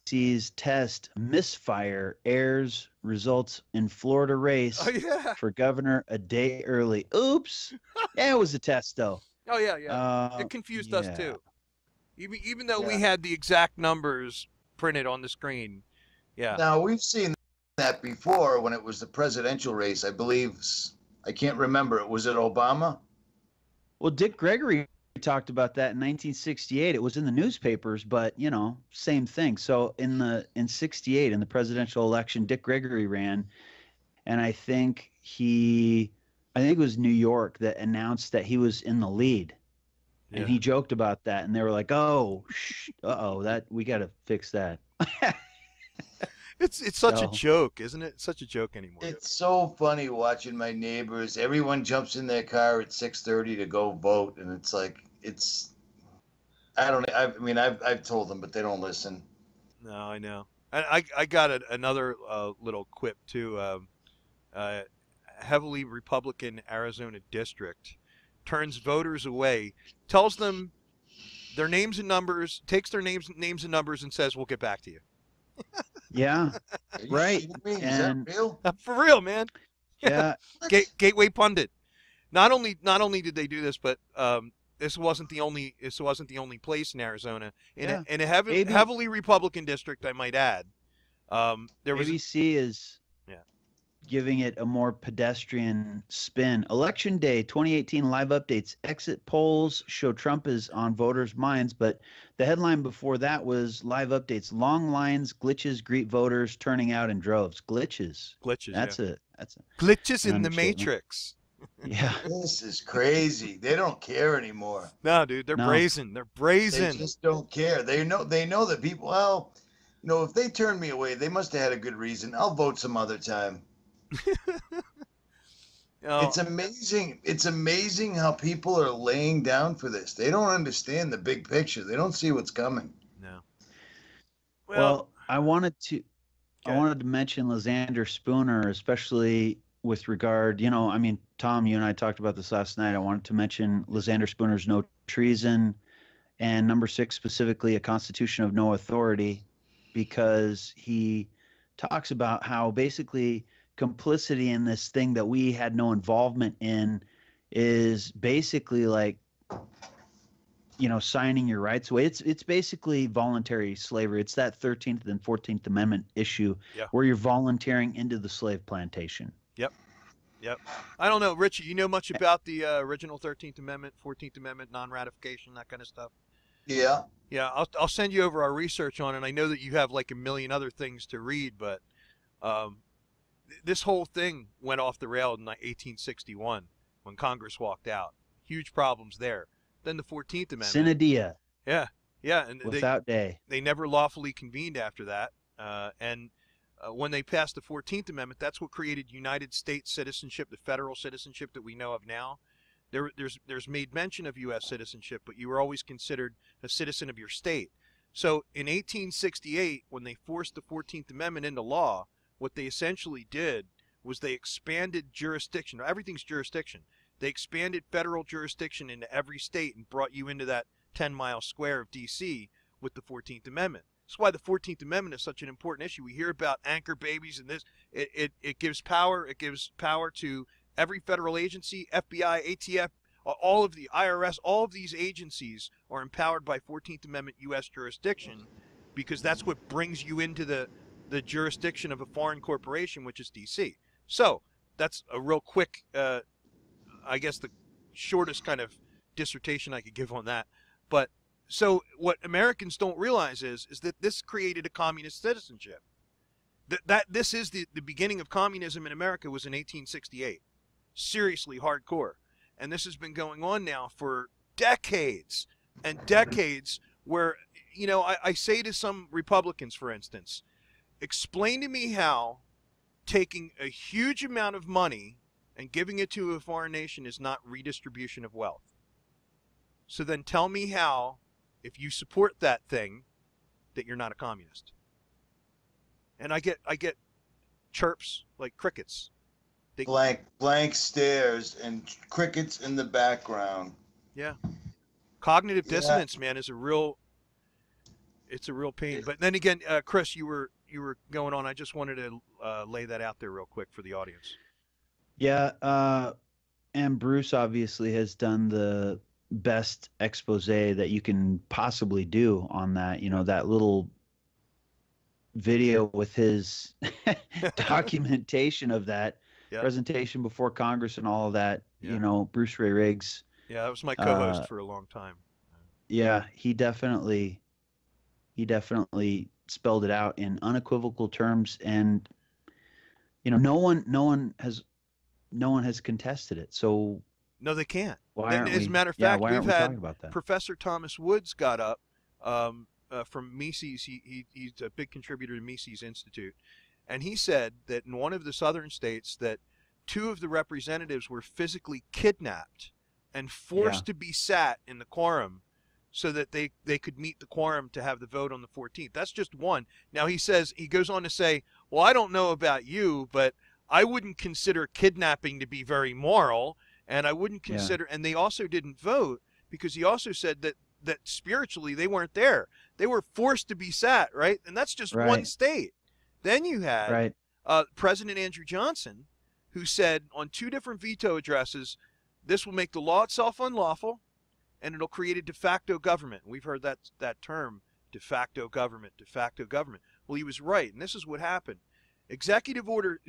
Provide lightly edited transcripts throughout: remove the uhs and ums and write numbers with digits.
NBC's test misfire airs results in Florida race Oh yeah. for governor a day early. Oops. Yeah, it was a test though. Oh yeah, yeah. It confused us Yeah. too. Even though we Yeah. had the exact numbers printed on the screen. Yeah. Now we've seen that before when it was the presidential race. I believe I can't remember. Was it Obama? Well, Dick Gregory talked about that in 1968. It was in the newspapers, but you know, same thing. So in 68 in the presidential election, Dick Gregory ran, and I think it was New York that announced that he was in the lead. Yeah. And he joked about that, and they were like, "Oh, that we got to fix that." It's such a So- joke, isn't it? It's such a joke anymore. It's so funny watching my neighbors. Everyone jumps in their car at 6:30 to go vote, and it's like I don't. I mean, I've told them, but they don't listen. No, I know. I got another little quip too. Heavily Republican Arizona district turns voters away, tells them their names and numbers, takes their names and numbers, and says, "We'll get back to you." Yeah, Are you right. kidding me? Is And- that real? For real, man. yeah. Gateway pundit. Not only did they do this, but this wasn't the only place in Arizona in a heavily Republican district, I might add. There was ABC is giving it a more pedestrian spin. Election Day 2018 live updates. Exit polls show Trump is on voters' minds, but the headline before that was live updates. Long lines, glitches greet voters turning out in droves. Glitches. That's a glitches in an the understatement. Matrix. Yeah. This is crazy. They don't care anymore. No, dude, they're No. brazen. They're They brazen. just don't care. They know that people. Well, if they turn me away, they must have had a good reason. I'll vote some other time. Oh, It's amazing. It's amazing how people are laying down for this. They don't understand the big picture. They don't see what's coming. no. Well, I wanted to Okay. mention Lysander Spooner, especially with regard, I mean, Tom, you and I talked about this last night. I wanted to mention Lysander Spooner's no treason and number 6 specifically a constitution of no authority, because he talks about how basically complicity in this thing that we had no involvement in is basically like signing your rights away. It's basically voluntary slavery. It's that 13th and 14th Amendment issue where you're volunteering into the slave plantation. Yep. I don't know, Richie. You know much about the original 13th Amendment, 14th Amendment, non-ratification, that kind of stuff? Yeah. Yeah, I'll send you over our research on it. I know that you have like a million other things to read, but this whole thing went off the rail in 1861 when Congress walked out. Huge problems there. Then the 14th Amendment. Sine die. Yeah, and Without day. they never lawfully convened after that. When they passed the 14th Amendment, that's what created United States citizenship, the federal citizenship that we know of now. There's made mention of U.S. citizenship, but you were always considered a citizen of your state. So in 1868, when they forced the 14th Amendment into law, what they essentially did was they expanded jurisdiction. Everything's jurisdiction. They expanded federal jurisdiction into every state and brought you into that 10-mile square of D.C. with the 14th Amendment. That's why the 14th Amendment is such an important issue. We hear about anchor babies and this. It gives power. It gives power to every federal agency, FBI, ATF, all of the IRS. All of these agencies are empowered by 14th Amendment U.S. jurisdiction because that's what brings you into the jurisdiction of a foreign corporation, which is D.C. So that's a real quick, I guess the shortest kind of dissertation I could give on that. But so what Americans don't realize is that this created a communist citizenship. That this is the beginning of communism in America was in 1868. Seriously hardcore. And this has been going on now for decades and decades where, I say to some Republicans, for instance, explain to me how taking a huge amount of money and giving it to a foreign nation is not redistribution of wealth. So then tell me how, if you support that thing, that you're not a communist. And I get chirps like crickets. Blank stares and crickets in the background. Yeah. Cognitive dissonance, man, is a real It's a real pain. But then again, Chris, you were going on. I just wanted to lay that out there real quick for the audience. Yeah, and Bruce obviously has done the best expose that you can possibly do on that. You know, that little video with his documentation of that presentation before Congress and all of that. You know, Bruce Ray Riggs. Yeah, that was my co-host for a long time. Yeah, he definitely spelled it out in unequivocal terms, and you know, no one has contested it. So no, they can't. Why aren't As a matter of yeah, fact, why aren't we've we had talking about that? Professor Thomas Woods got up from Mises. He's a big contributor to Mises Institute, and he said that in one of the southern states that 2 of the representatives were physically kidnapped and forced to be sat in the quorum so that they could meet the quorum to have the vote on the 14th. That's just one. Now he goes on to say, well, I don't know about you, but I wouldn't consider kidnapping to be very moral, and I wouldn't consider, and they also didn't vote because he also said that spiritually they weren't there. They were forced to be sat, right? And that's just one state. Then you had President Andrew Johnson, who said on 2 different veto addresses, this will make the law itself unlawful, and it'll create a de facto government. We've heard that term, de facto government, de facto government. Well, he was right, and this is what happened. Executive order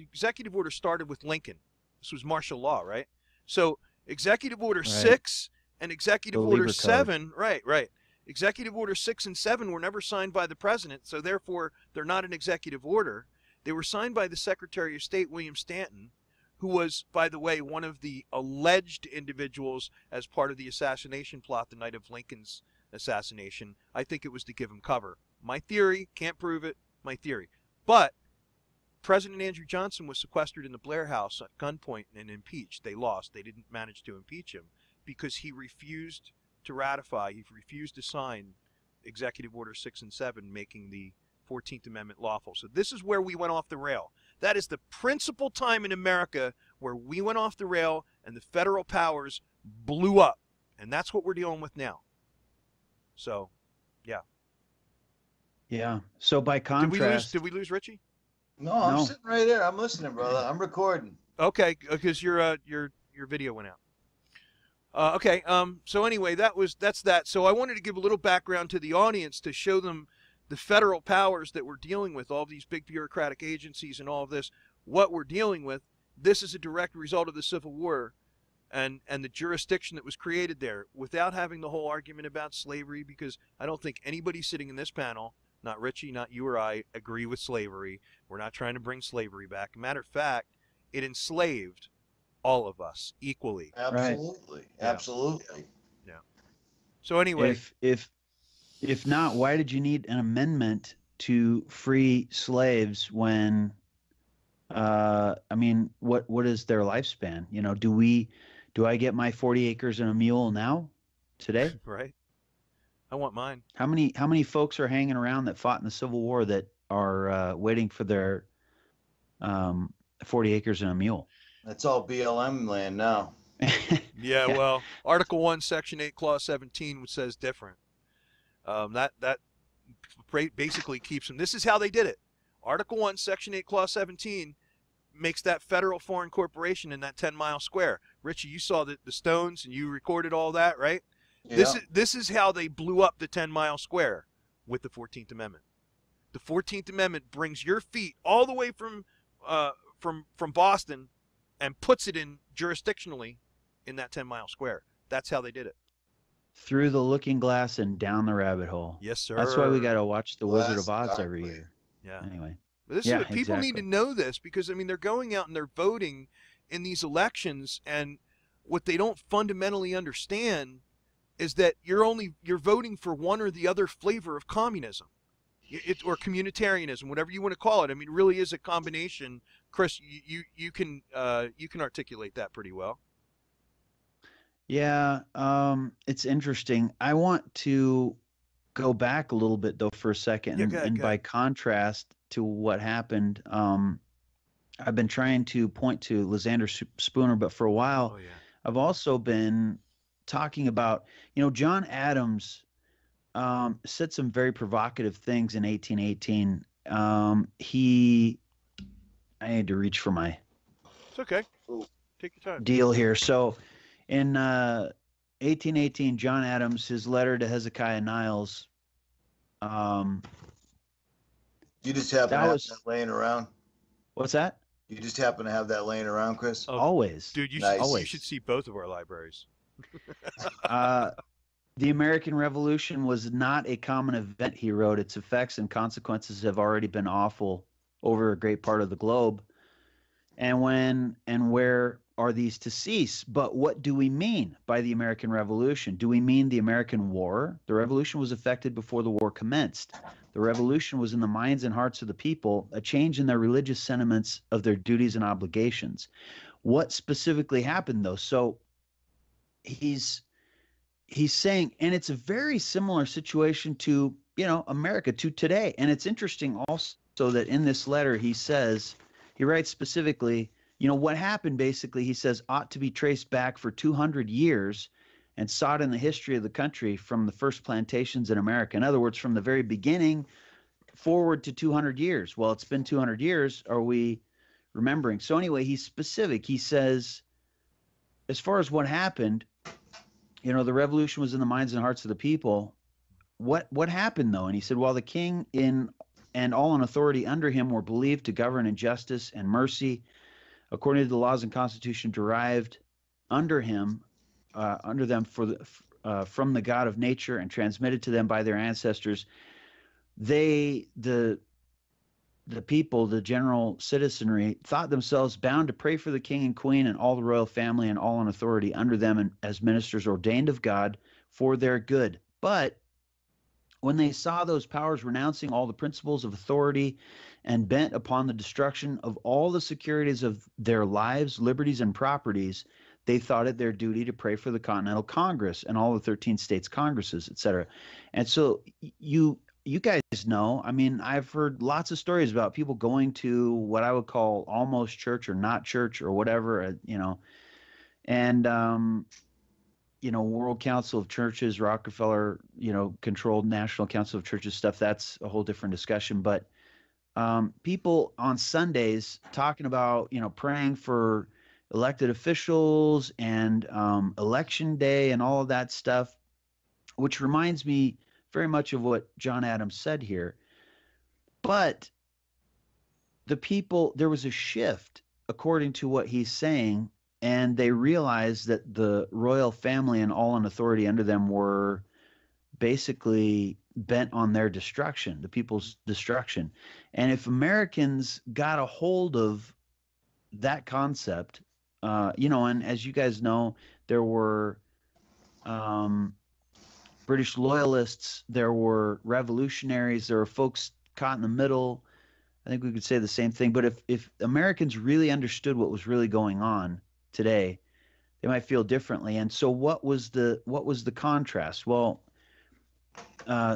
started with Lincoln. This was martial law, right? So Executive Order 6 and Executive Order 7, right. Executive Order 6 and 7 were never signed by the president, so therefore they're not an executive order. They were signed by the Secretary of State, William Stanton, who was, by the way, one of the alleged individuals as part of the assassination plot the night of Lincoln's assassination. I think it was to give him cover. My theory, can't prove it, my theory. But President Andrew Johnson was sequestered in the Blair House at gunpoint and impeached. They lost. They didn't manage to impeach him because he refused to ratify, he refused to sign Executive Order 6 and 7, making the 14th Amendment lawful. So this is where we went off the rail. That is the principal time in America where we went off the rail and the federal powers blew up. And that's what we're dealing with now. So, yeah. Yeah. So by contrast... Did we lose Richie? No, I'm sitting right there. I'm listening, brother. I'm recording. Okay, because your video went out. Okay. So anyway, that's that. So I wanted to give a little background to the audience to show them the federal powers that we're dealing with, all these big bureaucratic agencies and all of this, what we're dealing with. This is a direct result of the Civil War and the jurisdiction that was created there, without having the whole argument about slavery, because I don't think anybody sitting in this panel, not Richie, not you or I, agree with slavery. We're not trying to bring slavery back. Matter of fact, it enslaved all of us equally. Absolutely. Right. Absolutely. Yeah. So anyway, if not, why did you need an amendment to free slaves when I mean, what is their lifespan? You know, do I get my 40 acres and a mule now today? Right. I want mine. How many folks are hanging around that fought in the Civil War that are waiting for their 40 acres and a mule? That's all BLM land now. Yeah, well, Article 1, Section 8, Clause 17 says different. That basically keeps them. This is how they did it. Article 1, Section 8, Clause 17 makes that federal foreign corporation in that 10-mile square. Richie, you saw the stones and you recorded all that, right? Yeah. This is how they blew up the 10-mile square with the 14th Amendment. The 14th Amendment brings your feet all the way from Boston and puts it in jurisdictionally in that 10-mile square. That's how they did it. Through the looking glass and down the rabbit hole. Yes, sir. That's why we got to watch The Wizard of Oz every year. Yeah. Anyway. But this is what people need to know this, because I mean they're going out and they're voting in these elections, and what they don't fundamentally understand is that you're voting for one or the other flavor of communism, or communitarianism, whatever you want to call it. I mean, it really is a combination. Chris, you can articulate that pretty well. Yeah, it's interesting. I want to go back a little bit though for a second, and by contrast to what happened, I've been trying to point to Lysander Spooner, but for a while, I've also been talking about, John Adams said some very provocative things in 1818. I need to reach for my It's okay. Take your time. deal here. So in 1818, John Adams, his letter to Hezekiah Niles, You just happen to have was- that laying around? what's that? You just happen to have that laying around, Chris? Oh, Always. Dude, you, Nice. you should see both of our libraries. The American Revolution was not a common event, he wrote. Its effects and consequences have already been awful over a great part of the globe. And when and where are these to cease? But what do we mean by the American Revolution? Do we mean the American War? The revolution was effected before the war commenced. The revolution was in the minds and hearts of the people, a change in their religious sentiments of their duties and obligations. What specifically happened, though? So he's saying, and it's a very similar situation to, America, to today. And it's interesting also that in this letter he writes specifically, what happened basically, he says, ought to be traced back for 200 years and sought in the history of the country from the first plantations in America. In other words, from the very beginning forward to 200 years. Well, it's been 200 years. Are we remembering? So anyway, he's specific. He says, as far as what happened, the revolution was in the minds and hearts of the people. What happened, though? And he said, while the king and all in authority under him were believed to govern in justice and mercy, according to the laws and constitution derived under them from the God of nature and transmitted to them by their ancestors, the people, the general citizenry, thought themselves bound to pray for the king and queen and all the royal family and all in authority under them and as ministers ordained of God for their good. But when they saw those powers renouncing all the principles of authority and bent upon the destruction of all the securities of their lives, liberties, and properties, they thought it their duty to pray for the Continental Congress and all the 13 states Congresses, etc. And so you guys know, I've heard lots of stories about people going to what I would call almost church or not church or whatever, and World Council of Churches, Rockefeller, controlled National Council of Churches stuff. That's a whole different discussion. But people on Sundays talking about, praying for elected officials and election day and all of that stuff, which reminds me very much of what John Adams said here. But the people, there was a shift according to what he's saying, and they realized that the royal family and all in authority under them were basically bent on their destruction, the people's destruction. And if Americans got a hold of that concept, and as you guys know, there were British loyalists, there were revolutionaries, there were folks caught in the middle. I think we could say the same thing. But if Americans really understood what was really going on today, they might feel differently. And so what was the contrast? Well,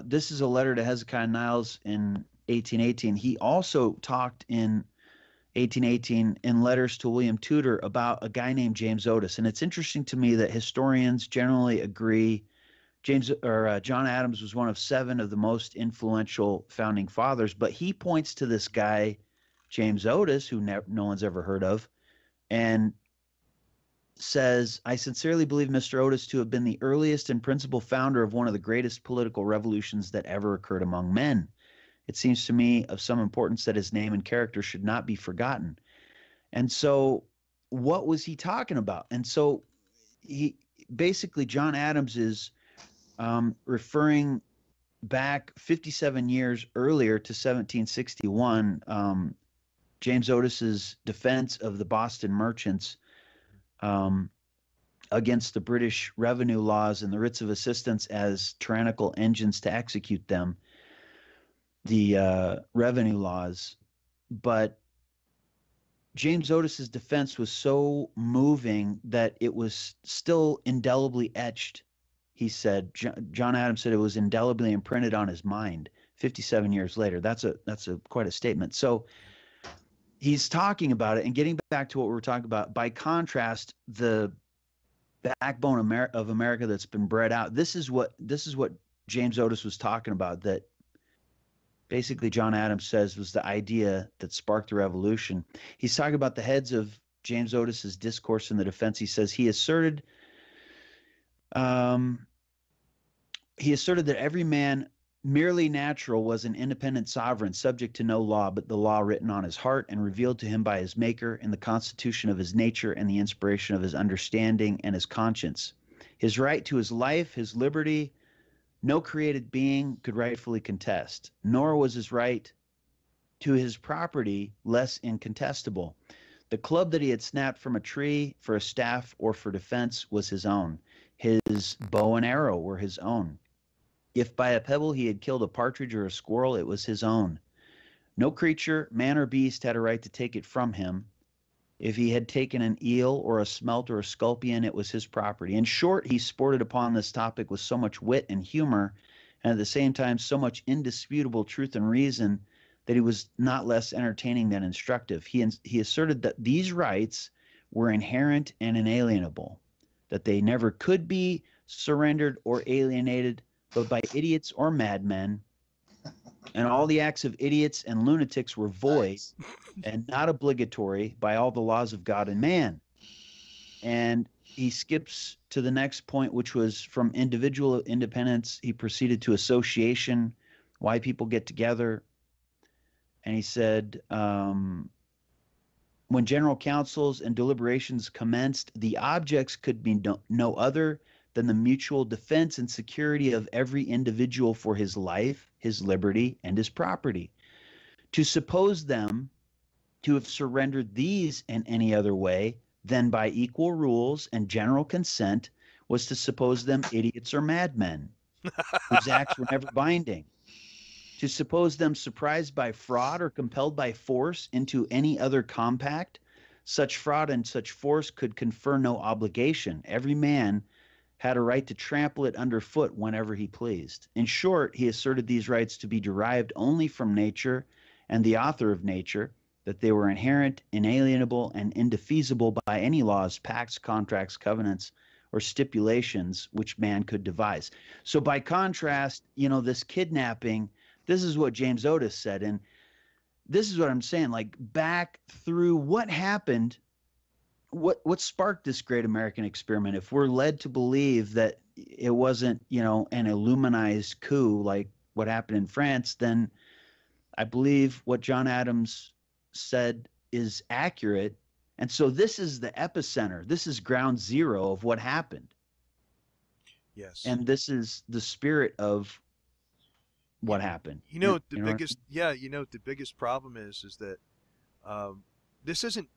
this is a letter to Hezekiah Niles in 1818. He also talked in 1818 in letters to William Tudor about a guy named James Otis. And it's interesting to me that historians generally agree John Adams was one of 7 of the most influential founding fathers, but he points to this guy, James Otis, who no one's ever heard of, and says, I sincerely believe Mr. Otis to have been the earliest and principal founder of one of the greatest political revolutions that ever occurred among men. It seems to me of some importance that his name and character should not be forgotten. And so what was he talking about? And so John Adams is referring back 57 years earlier to 1761, James Otis's defense of the Boston merchants against the British revenue laws and the writs of assistance as tyrannical engines to execute them, the revenue laws. But James Otis's defense was so moving that it was still indelibly etched. He said, John Adams said it was indelibly imprinted on his mind 57 years later. That's quite a statement. So he's talking about it, and getting back to what we were talking about, by contrast, the backbone of America that's been bred out. This is what James Otis was talking about, that basically John Adams says was the idea that sparked the revolution. He's talking about the heads of James Otis's discourse in the defense. He says he asserted that every man merely natural was an independent sovereign, subject to no law but the law written on his heart and revealed to him by his maker in the constitution of his nature and the inspiration of his understanding and his conscience. His right to his life, his liberty, no created being could rightfully contest, nor was his right to his property less incontestable. The club that he had snapped from a tree for a staff or for defense was his own. His bow and arrow were his own. If by a pebble he had killed a partridge or a squirrel, it was his own. No creature, man or beast, had a right to take it from him. If he had taken an eel or a smelt or a sculpion, it was his property. In short, he sported upon this topic with so much wit and humor, and at the same time so much indisputable truth and reason, that he was not less entertaining than instructive. He asserted that these rights were inherent and inalienable, that they never could be surrendered or alienated, but by idiots or madmen, and all the acts of idiots and lunatics were void and not obligatory by all the laws of God and man. And he skips to the next point, which was from individual independence. He proceeded to association, why people get together. And he said, when general councils and deliberations commenced, the objects could be no other than the mutual defense and security of every individual for his life, his liberty, and his property. To suppose them to have surrendered these in any other way than by equal rules and general consent was to suppose them idiots or madmen, whose acts were never binding. To suppose them surprised by fraud or compelled by force into any other compact, such fraud and such force could confer no obligation. Every man had a right to trample it underfoot whenever he pleased. In short, he asserted these rights to be derived only from nature and the author of nature, that they were inherent, inalienable, and indefeasible by any laws, pacts, contracts, covenants, or stipulations which man could devise. So by contrast, this kidnapping, this is what James Otis said. And this is what I'm saying, like back through what happened, what sparked this great American experiment. If we're led to believe that it wasn't, an illuminized coup like what happened in France, then I believe what John Adams said is accurate. And so this is the epicenter. This is ground zero of what happened. Yes. And this is the spirit of what happened. The biggest problem is that this isn't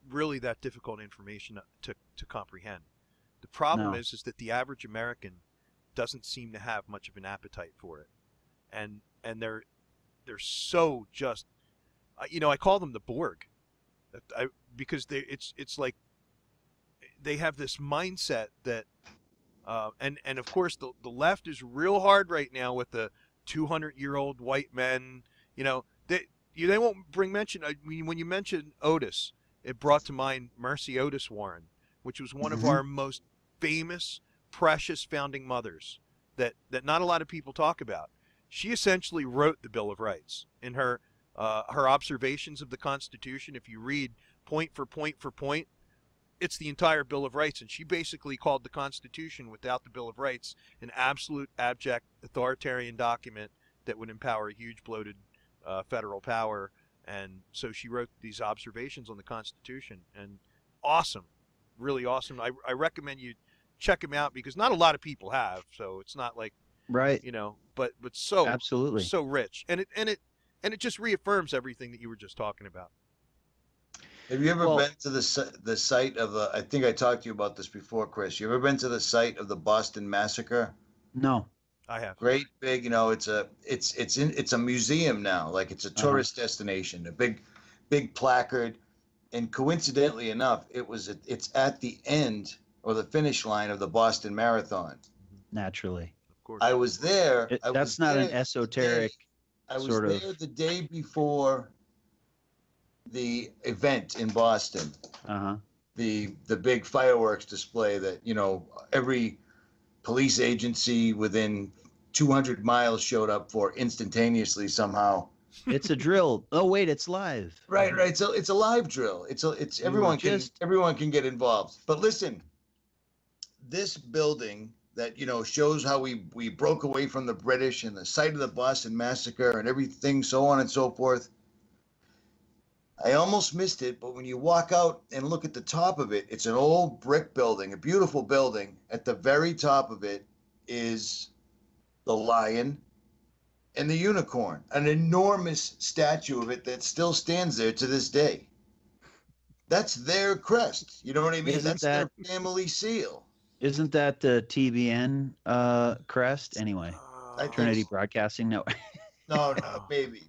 really that difficult information to comprehend. The problem is that the average American doesn't seem to have much of an appetite for it, and they're so just, I call them the Borg, because it's like they have this mindset that, and of course the left is real hard right now with the 200-year-old white men. They won't bring mention. When you mention Otis, it brought to mind Mercy Otis Warren, which was one of our most famous, precious founding mothers that not a lot of people talk about. She essentially wrote the Bill of Rights in her observations of the Constitution. If you read point for point for point, it's the entire Bill of Rights. And she basically called the Constitution, without the Bill of Rights, an absolute, abject, authoritarian document that would empower a huge, bloated federal power. And so she wrote these observations on the Constitution, and awesome, really awesome. I recommend you check them out, because not a lot of people have, so it's not like, right, but so absolutely so rich, and it just reaffirms everything that you were just talking about. Have you ever been to the site of I think I talked to you about this before, Chris. You ever been to the site of the Boston Massacre? No. I have. Great big, it's a museum now, like it's a tourist destination, a big placard, and coincidentally enough, it's at the end or the finish line of the Boston Marathon. Naturally, of course. I was there. That's not an esoteric. I was there the day before the event in Boston. The big fireworks display that every police agency within 200 miles showed up for instantaneously somehow. It's a drill. Oh wait, it's live. Right, right. So it's a live drill. It's everyone can get involved. But listen, this building that shows how we broke away from the British and the site of the Boston Massacre and everything, so on and so forth. I almost missed it, but when you walk out and look at the top of it, it's an old brick building, a beautiful building. At the very top of it is the lion and the unicorn, an enormous statue of it that still stands there to this day. That's their crest. You know what I mean? That's their family seal. Isn't that the TBN crest? Anyway, Trinity Broadcasting Network. No, maybe.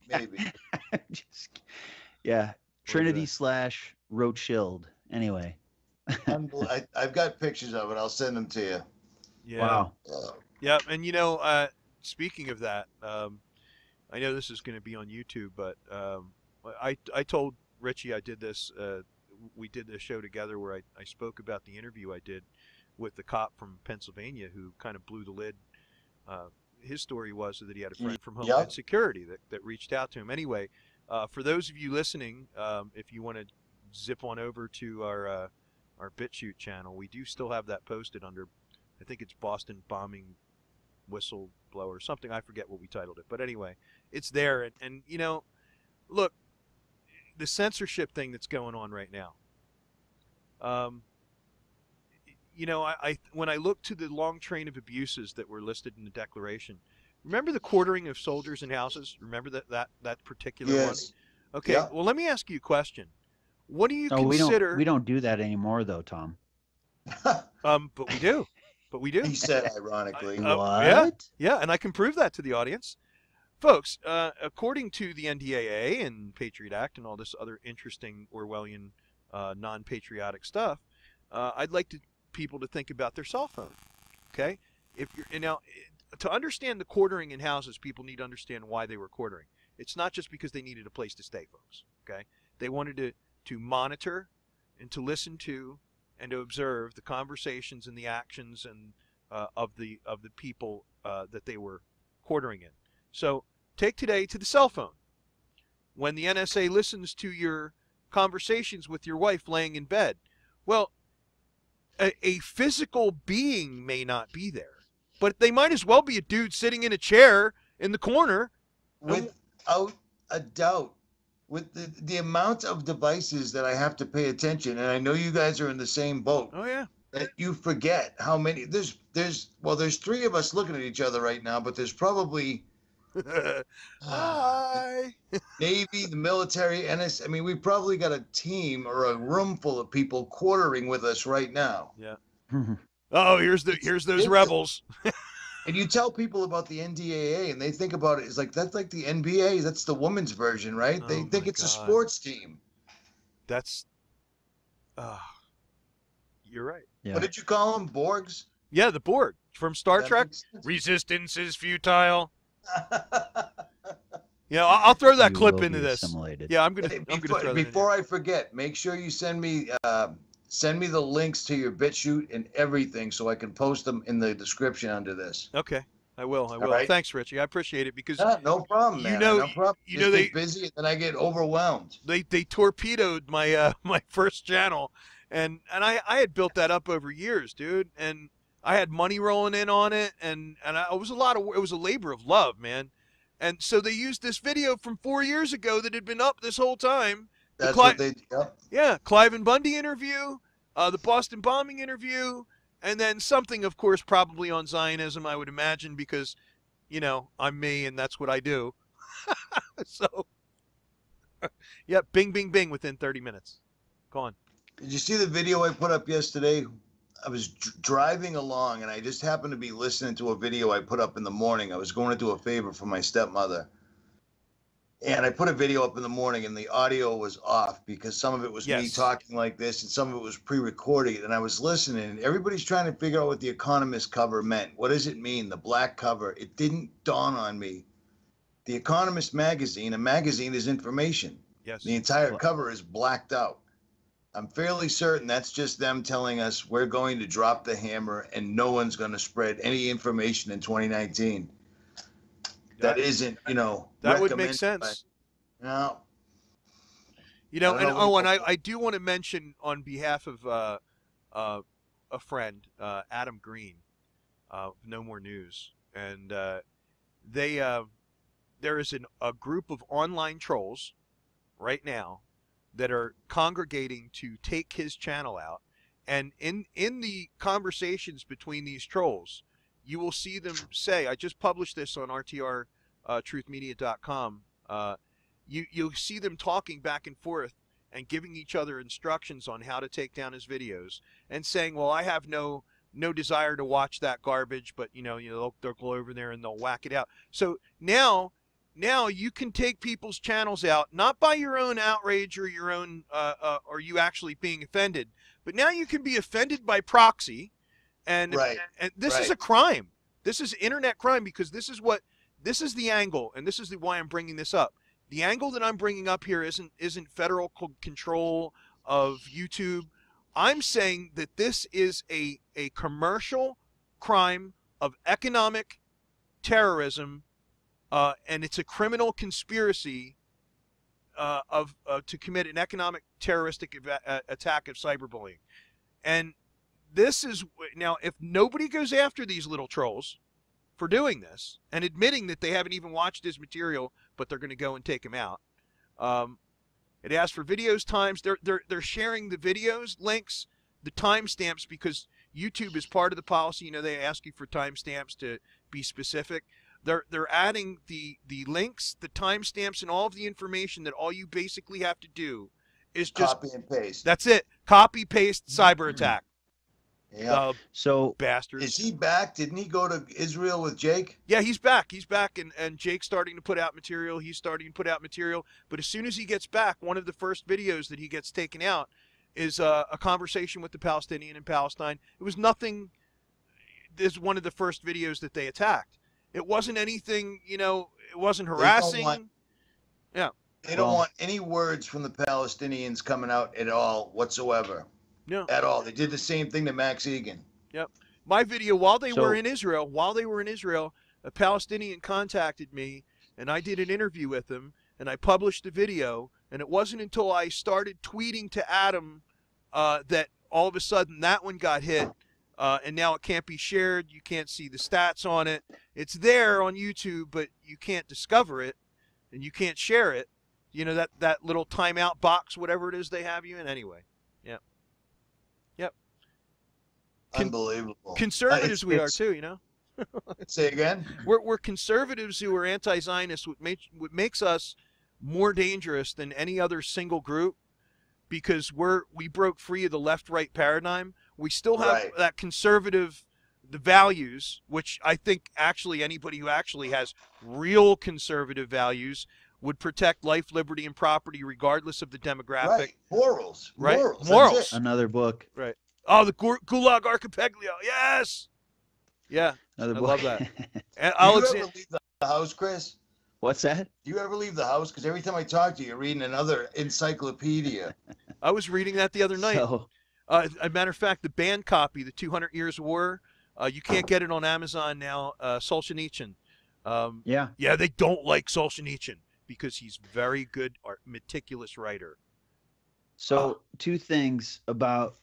Yeah, Trinity / Rothschild. Anyway. I've got pictures of it. I'll send them to you. Yeah. Wow. Yeah, and speaking of that, I know this is going to be on YouTube, but I told Richie I did this. We did this show together where I spoke about the interview I did with the cop from Pennsylvania who kind of blew the lid. His story was that he had a friend from Homeland Security that reached out to him. Anyway, for those of you listening, if you want to zip on over to our BitChute channel, we do still have that posted under, I think it's Boston Bombing Whistleblower, something. I forget what we titled it, but anyway, it's there. And look, the censorship thing that's going on right now. When I look to the long train of abuses that were listed in the Declaration, remember the quartering of soldiers in houses? Remember that particular one? Okay. Yeah. Well, let me ask you a question. What do you consider? We don't do that anymore, though, Tom. But we do. He said ironically. What? Yeah, and I can prove that to the audience. Folks, according to the NDAA and Patriot Act and all this other interesting Orwellian non-patriotic stuff, I'd like people to think about their cell phone. Okay? To understand the quartering in houses, people need to understand why they were quartering. It's not just because they needed a place to stay, folks. Okay? They wanted to monitor and to listen to and to observe the conversations and the actions and of the people that they were quartering in. So take today to the cell phone. When the NSA listens to your conversations with your wife laying in bed, well, a physical being may not be there, but they might as well be a dude sitting in a chair in the corner. Without a doubt. With the amount of devices that I have to pay attention, and I know you guys are in the same boat. Oh yeah. That you forget how many. There's 3 of us looking at each other right now, but there's probably Hi. Navy, the military, NS. I mean, we probably got a team or a room full of people quartering with us right now. Yeah. Oh, here's those rebels. And you tell people about the NDAA, and they think about it as like that's like the NBA. That's the women's version, right? They think it's a sports team. That's. You're right. Yeah. What did you call them? Borgs? Yeah, the Borg from Star Trek. Resistance is futile. Yeah, I'll throw that clip into this. Yeah, I'm gonna throw that before I forget. Make sure you send me the links to your BitChute and everything so I can post them in the description under this. Okay, I will. Right? Thanks, Richie. I appreciate it because no problem, man. No problem. They get busy and then I get overwhelmed. They torpedoed my my first channel, and I had built that up over years, dude, and I had money rolling in on it, and it was a labor of love, man. And so they used this video from 4 years ago that had been up this whole time. That's what they. Yep. Yeah, Clive and Bundy interview, the Boston bombing interview, and then something, of course, probably on Zionism, I would imagine, because, I'm me and that's what I do. So, yeah, bing, bing, bing within 30 minutes. Go on. Did you see the video I put up yesterday? I was driving along, and I just happened to be listening to a video I put up in the morning. I was going to do a favor for my stepmother. And I put a video up in the morning, and the audio was off because some of it was me talking like this, and some of it was pre-recorded. And I was listening, and everybody's trying to figure out what the Economist cover meant. What does it mean, the black cover? It didn't dawn on me. The Economist magazine, a magazine is information. Yes. The entire cover is blacked out. I'm fairly certain that's just them telling us we're going to drop the hammer and no one's going to spread any information in 2019. that isn't, that would make recommended sense. No. You know, I and don't know what I do want to mention on behalf of a friend, Adam Green, No More News, and there is a group of online trolls right now that are congregating to take his channel out, and in the conversations between these trolls, you will see them say, I just published this on RTR truthmedia.com. You'll see them talking back and forth and giving each other instructions on how to take down his videos, and saying, well, I have no desire to watch that garbage, but they'll go over there and they'll whack it out. So now you can take people's channels out, not by your own outrage or your own or you actually being offended, but now you can be offended by proxy, and this is a crime. This is internet crime, because this is the angle, and this is why I'm bringing this up. The angle that I'm bringing up here isn't federal control of YouTube. I'm saying that this is a commercial crime of economic terrorism, and it's a criminal conspiracy to commit an economic terroristic attack of cyberbullying. And this is, now, if nobody goes after these little trolls for doing this and admitting that they haven't even watched his material, but they're going to go and take him out. It asks for videos times. They're sharing the videos links, the timestamps, because YouTube is part of the policy. They ask you for timestamps to be specific. They're adding the links, the timestamps, and all of the information that all you basically have to do is just copy and paste. That's it. Copy, paste, cyber attack. Yeah. So bastards. Is he back? Didn't he go to Israel with Jake? Yeah, he's back. He's back, and Jake's starting to put out material. He's starting to put out material. But as soon as he gets back, one of the first videos that he gets taken out is a conversation with the Palestinian in Palestine. It was nothing. This is one of the first videos that they attacked. It wasn't anything, it wasn't harassing. They don't want any words from the Palestinians coming out at all whatsoever. No. At all. They did the same thing to Max Egan. Yep. My video, while they were in Israel, a Palestinian contacted me, and I did an interview with him, and I published the video, and it wasn't until I started tweeting to Adam that all of a sudden that one got hit, and now it can't be shared. You can't see the stats on it. It's there on YouTube, but you can't discover it, and you can't share it. That little timeout box, whatever it is they have you in. Anyway, yep. Unbelievable. Conservatives we are too, Say again? We're conservatives who are anti-Zionist. What makes us more dangerous than any other single group, because we broke free of the left-right paradigm. We still have that conservative, the values, which I think actually anybody who actually has real conservative values would protect life, liberty, and property regardless of the demographic. Right. Morals. Right. Morals. Another book. Right. Oh, the Gulag Archipelago. Yes. Yeah. Another I book. love that. And Do you ever leave the house, Chris? What's that? Do you ever leave the house? Because every time I talk to you, you're reading another encyclopedia. I was reading that the other night. As a matter of fact, the banned copy, the 200 Years of War, you can't get it on Amazon now. Solzhenitsyn. Yeah, they don't like Solzhenitsyn because he's very good, meticulous writer. So two things about,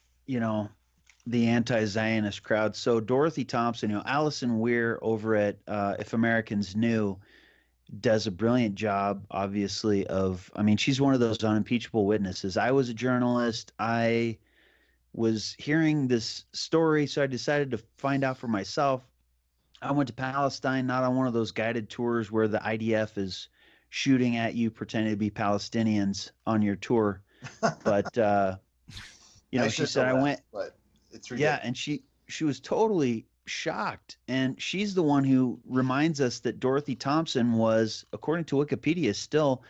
the anti-Zionist crowd. So Dorothy Thompson, Allison Weir over at If Americans Knew does a brilliant job, obviously, she's one of those unimpeachable witnesses. I was a journalist. I was hearing this story, so I decided to find out for myself. I went to Palestine, not on one of those guided tours where the IDF is shooting at you, pretending to be Palestinians on your tour. But, she said, I went, but it's ridiculous. Yeah, and she was totally shocked. And she's the one who reminds us that Dorothy Thompson was, according to Wikipedia, still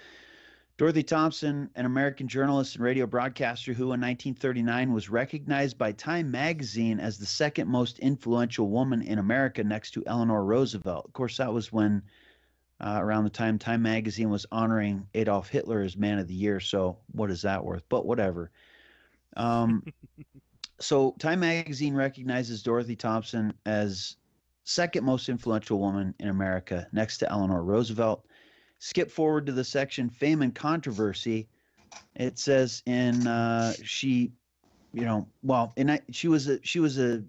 Dorothy Thompson, an American journalist and radio broadcaster who in 1939 was recognized by Time magazine as the second most influential woman in America next to Eleanor Roosevelt. Of course, that was when around the time Time magazine was honoring Adolf Hitler as Man of the Year. So what is that worth? But whatever. So Time magazine recognizes Dorothy Thompson as second most influential woman in America, next to Eleanor Roosevelt. Skip forward to the section Fame and Controversy. It says she was a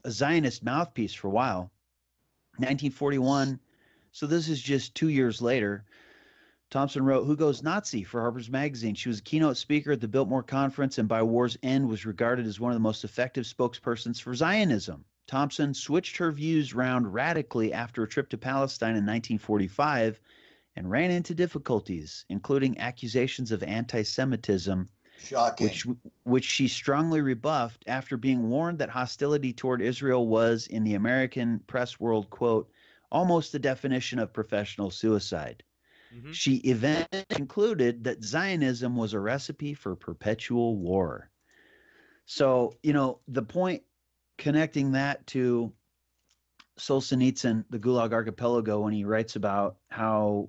Zionist mouthpiece for a while. 1941. So this is just 2 years later. Thompson wrote, "Who Goes Nazi?" for Harper's Magazine. She was a keynote speaker at the Biltmore Conference and by war's end was regarded as one of the most effective spokespersons for Zionism. Thompson switched her views round radically after a trip to Palestine in 1945 and ran into difficulties, including accusations of anti-Semitism, which she strongly rebuffed after being warned that hostility toward Israel was, in the American press world, quote, almost the definition of professional suicide. Mm-hmm. She eventually concluded that Zionism was a recipe for perpetual war. So, the point connecting that to Solzhenitsyn, the Gulag Archipelago, when he writes about how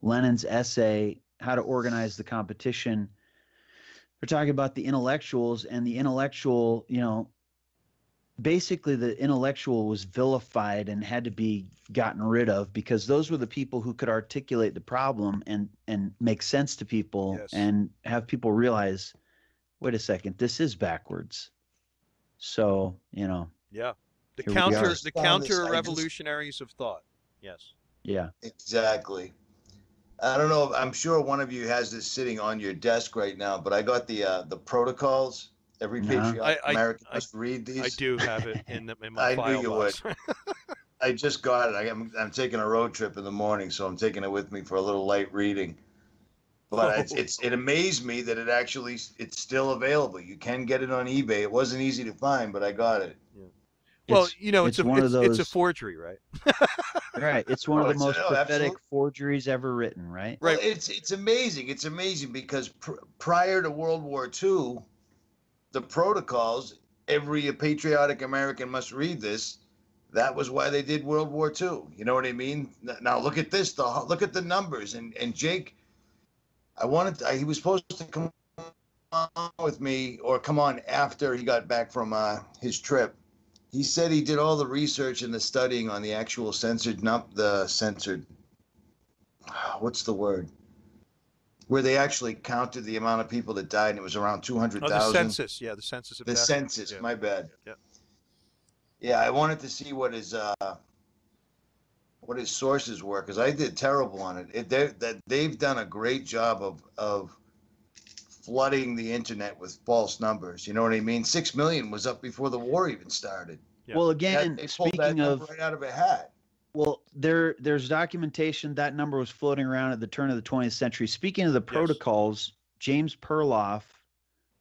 Lenin's essay, How to Organize the Competition, they're talking about the intellectuals, and the intellectual, basically the intellectual was vilified and had to be gotten rid of because those were the people who could articulate the problem and make sense to people. Yes. And have people realize, wait a second, this is backwards. So, yeah. The counter revolutionaries of thought. Yes. Yeah. Exactly. I don't know. I'm sure one of you has this sitting on your desk right now, but I got the protocols. Every patriotic American must read these. I do have it in my I file knew you box. would. I just got it. I'm taking a road trip in the morning, so I'm taking it with me for a little light reading. But it amazed me that it's still available. You can get it on eBay. It wasn't easy to find, but I got it. Yeah. Well, it's a forgery, right? Right. It's one of the most pathetic forgeries ever written, right? Right. Well, it's amazing. It's amazing because prior to World War II, the protocols, every patriotic American must read this. That was why they did World War II. You know what I mean? Now look at this. Look at the numbers. And Jake, he was supposed to come on with me or come on after he got back from his trip. He said he did all the research and the studying on the actual what's the word? Where they actually counted the amount of people that died, and it was around 200,000. The census, yeah, the census of the death. Census, yeah. My bad. Yeah. Yeah, I wanted to see what his sources were because I did terrible on it. They've done a great job of flooding the internet with false numbers. You know what I mean? 6 million was up before the war even started. Yeah. Well, again, they pulled that number right out of a hat. Well, there's documentation that number was floating around at the turn of the 20th century. Speaking of the protocols, James Perloff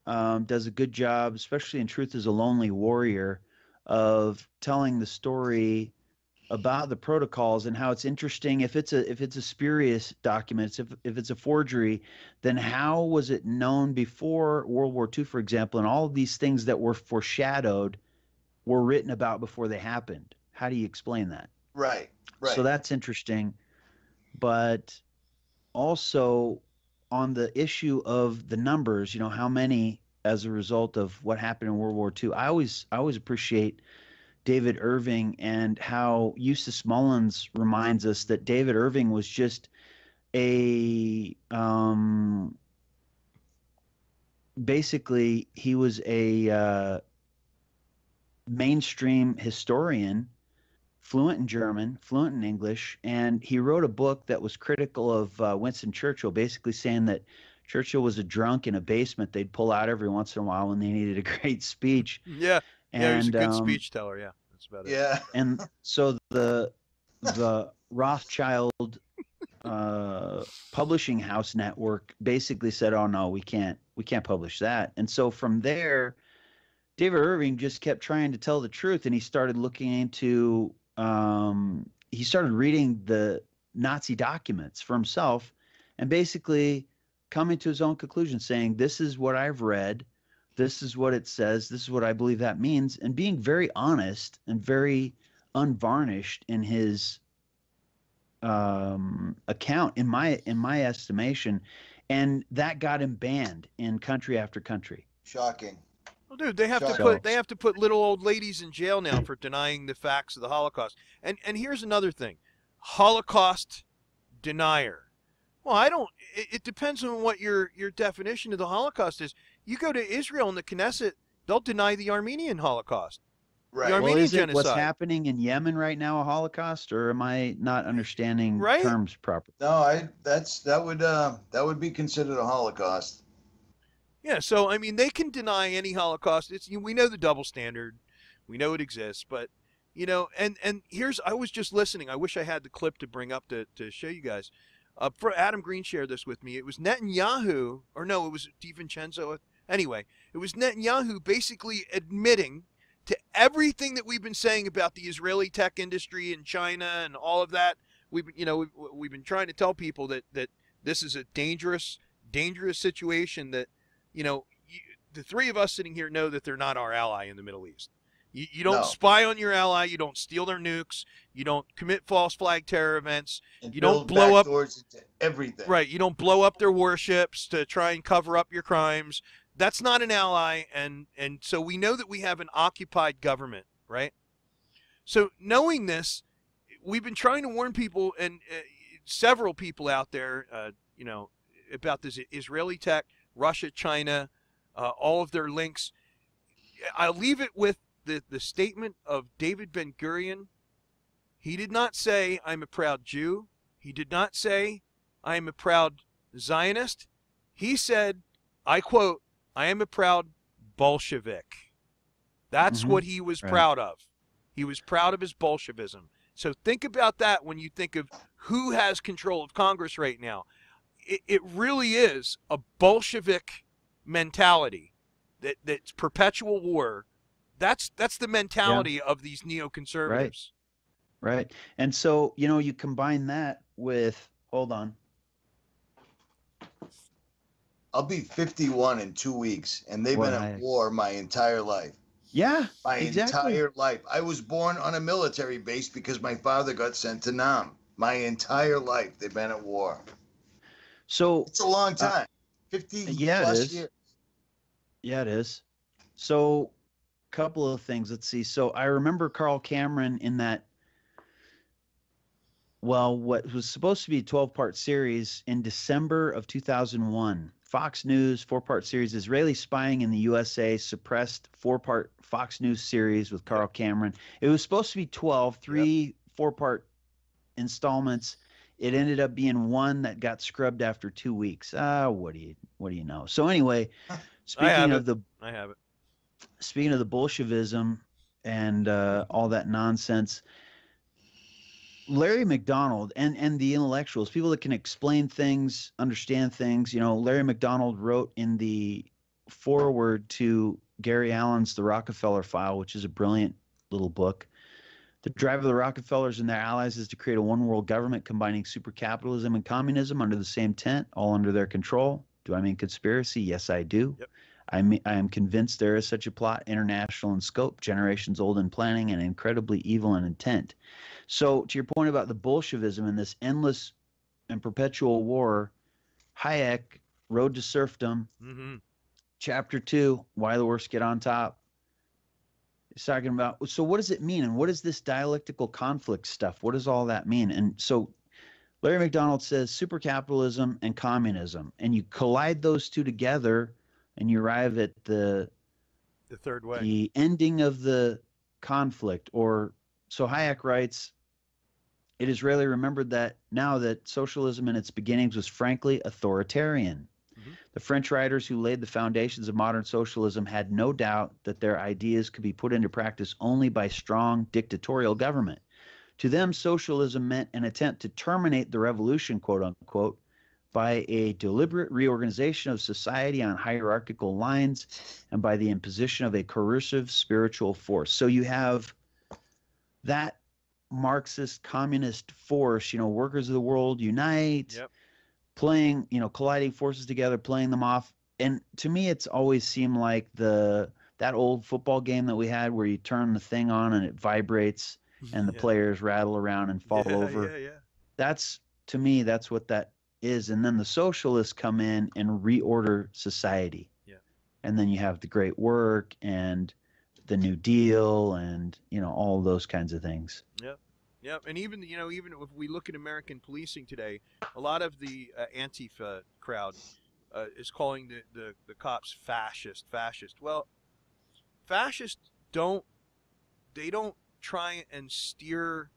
does a good job, especially in Truth is a Lonely Warrior, of telling the story about the protocols and how it's interesting. If it's a spurious document, if it's a forgery, then how was it known before World War II, for example, and all of these things that were foreshadowed were written about before they happened? How do you explain that? Right. So that's interesting. But also on the issue of the numbers, how many as a result of what happened in World War II, I always appreciate David Irving and how Eustace Mullins reminds us that David Irving was just basically he was a mainstream historian, fluent in German, fluent in English, and he wrote a book that was critical of Winston Churchill, basically saying that Churchill was a drunk in a basement they'd pull out every once in a while when they needed a great speech. Yeah, he was a good speech teller, yeah. That's about it. Yeah. And so the Rothschild publishing house network basically said, oh no, we can't publish that. And so from there, David Irving just kept trying to tell the truth, and he started looking into he started reading the Nazi documents for himself and basically coming to his own conclusion, saying, this is what I've read, this is what it says, this is what I believe that means, and being very honest and very unvarnished in his account, in my estimation, and that got him banned in country after country. Shocking. Well, dude, they have to put little old ladies in jail now for denying the facts of the Holocaust. And here's another thing. Holocaust denier. Well, I don't it depends on what your definition of the Holocaust is. You go to Israel and the Knesset, they'll deny the Armenian Holocaust. Right. The Armenian is it genocide. what's happening in Yemen right now a Holocaust, or am I not understanding terms properly? No, that would be considered a Holocaust. Yeah, so I mean, they can deny any Holocaust. We know the double standard, we know it exists, but and here's, I was just listening. I wish I had the clip to bring up to show you guys. For Adam Green shared this with me. It was Netanyahu, or no, it was DiVincenzo. Anyway, it was Netanyahu basically admitting to everything that we've been saying about the Israeli tech industry and China and all of that. We've been trying to tell people that this is a dangerous situation, that the three of us sitting here know that they're not our ally in the Middle East. You don't spy on your ally. You don't steal their nukes. You don't commit false flag terror events. And you don't blow up doors into everything. Right. You don't blow up their warships to try and cover up your crimes. That's not an ally. And so we know that we have an occupied government, right? So knowing this, we've been trying to warn people, and several people out there, about this Israeli tech, Russia, China, all of their links. I'll leave it with the statement of David Ben-Gurion. He did not say, I'm a proud Jew. He did not say, I am a proud Zionist. He said, I quote, I am a proud Bolshevik. That's what he was proud of. He was proud of his Bolshevism. So think about that when you think of who has control of Congress right now. It really is a Bolshevik mentality, that's perpetual war. That's the mentality of these neoconservatives. Right. And so, you combine that with, hold on. I'll be 51 in 2 weeks, and they've been at war my entire life. Yeah, my entire life. I was born on a military base because my father got sent to Nam. My entire life, they've been at war. So it's a long time. 50 plus years. Yeah, it is. So, couple of things. Let's see. So I remember Carl Cameron in that, what was supposed to be a 12-part series in December of 2001. Fox News 4-part series, Israeli spying in the USA, suppressed 4-part Fox News series with Carl Cameron. It was supposed to be 12, 3 4-part installments. It ended up being one that got scrubbed after 2 weeks. What do you know? So anyway, speaking of the Bolshevism and all that nonsense, Larry McDonald and the intellectuals, people that can explain things, understand things. Larry McDonald wrote in the foreword to Gary Allen's The Rockefeller File, which is a brilliant little book. The drive of the Rockefellers and their allies is to create a one-world government combining supercapitalism and communism under the same tent, all under their control. Do I mean conspiracy? Yes, I do. Yep. I am convinced there is such a plot, international in scope, generations old in planning, and incredibly evil in intent. So to your point about the Bolshevism and this endless and perpetual war, Hayek, Road to Serfdom, Chapter 2, Why the Worst Get on Top. He's talking about, so what does it mean? And what is this dialectical conflict stuff? What does all that mean? And so Larry McDonald says supercapitalism and communism, and you collide those two together, and you arrive at the third way, the ending of the conflict. Or so Hayek writes, it is rarely remembered that now that socialism in its beginnings was frankly authoritarian. The French writers who laid the foundations of modern socialism had no doubt that their ideas could be put into practice only by strong dictatorial government. To them, socialism meant an attempt to terminate the revolution, quote unquote, by a deliberate reorganization of society on hierarchical lines and by the imposition of a coercive spiritual force. So you have that Marxist communist force, workers of the world unite, playing, colliding forces together, playing them off. And to me, it's always seemed like that old football game that we had where you turn the thing on and it vibrates and the players rattle around and fall over. That's, to me, that's what that is. And then the socialists come in and reorder society. and then you have the Great Work and the New Deal and, you know, all those kinds of things. Yep. Yep. And even, you know, even if we look at American policing today, a lot of the Antifa crowd is calling the cops fascist. Well, fascists don't try and steer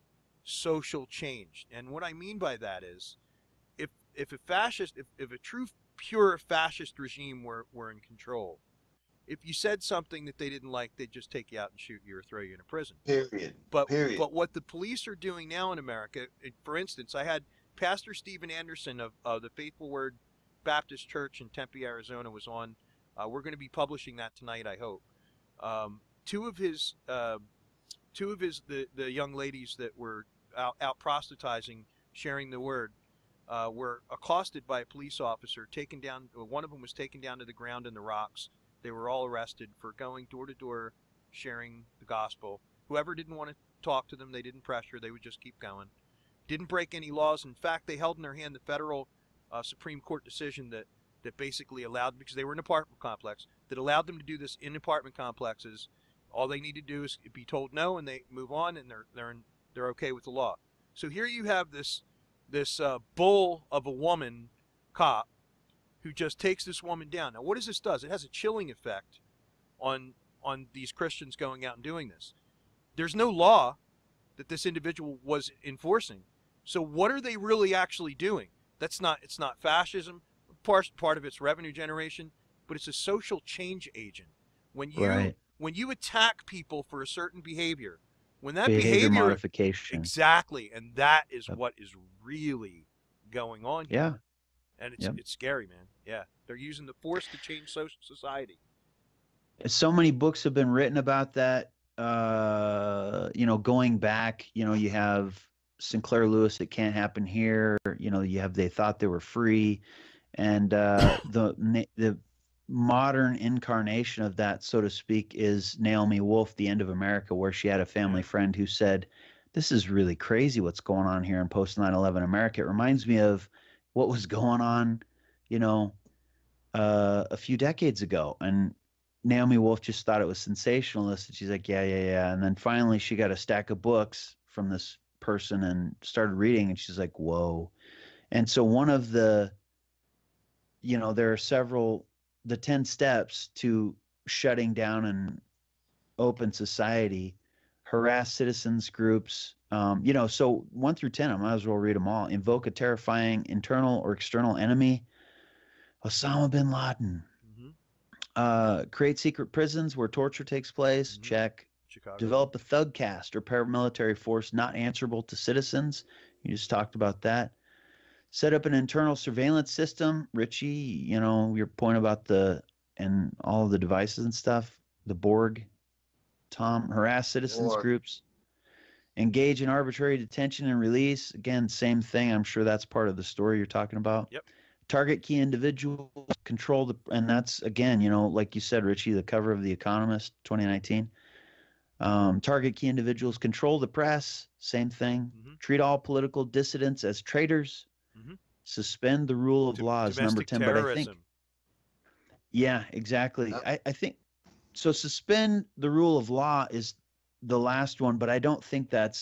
social change. And what I mean by that is, if a true pure fascist regime were in control, if you said something that they didn't like, they'd just take you out and shoot you or throw you in a prison. Period. But Period. But what the police are doing now in America, for instance, I had Pastor Stephen Anderson of the Faithful Word Baptist Church in Tempe, Arizona, was on. We're going to be publishing that tonight, I hope. Two of the young ladies that were out proselytizing, sharing the word, were accosted by a police officer, taken down. One of them was taken down to the ground in the rocks. They were all arrested for going door to door, sharing the gospel. Whoever didn't want to talk to them, they didn't pressure. They would just keep going. Didn't break any laws. In fact, they held in their hand the federal Supreme Court decision that basically allowed, because they were in an apartment complex, that allowed them to do this in apartment complexes. All they need to do is be told no, and they move on, and they're okay with the law. So here you have this bull of a woman cop who just takes this woman down. Now, what this does? It has a chilling effect on these Christians going out and doing this. There's no law that this individual was enforcing. So what are they really actually doing? It's not fascism. Part of it's revenue generation, but it's a social change agent. When you attack people for a certain behavior, when that behavior modification, exactly, and that is what is really going on here. Yeah. And it's scary, man. Yeah, they're using the force to change social society. So many books have been written about that. You know, going back, you know, you have Sinclair Lewis, It Can't Happen Here. You know, you have They Thought They Were Free, and the modern incarnation of that, so to speak, is Naomi Wolf, The End of America, where she had a family friend who said, "This is really crazy what's going on here in post 9/11 America. It reminds me of what was going on, you know, a few decades ago." And Naomi Wolf just thought it was sensationalist. And she's like, yeah. And then finally she got a stack of books from this person and started reading, and she's like, whoa. And so one of the, you know, there are the 10 steps to shutting down an open society: harass citizens groups. You know, so 1 through 10, I might as well read them all. Invoke a terrifying internal or external enemy: Osama bin Laden. Create secret prisons where torture takes place. Check. Chicago. Develop a thug caste or paramilitary force not answerable to citizens. You just talked about that. Set up an internal surveillance system. Richie, you know, your point about and all of the devices and stuff. The Borg. Tom, harass citizens groups. Engage in arbitrary detention and release. Again, same thing. I'm sure that's part of the story you're talking about. Yep. Target key individuals, control and that's, again, you know, like you said, Richie, the cover of The Economist, 2019. Target key individuals, control the press, same thing. Treat all political dissidents as traitors. Suspend the rule of law is number 10. Terrorism. But I think, yeah, exactly. I think so. Suspend the rule of law is the last one, but I don't think that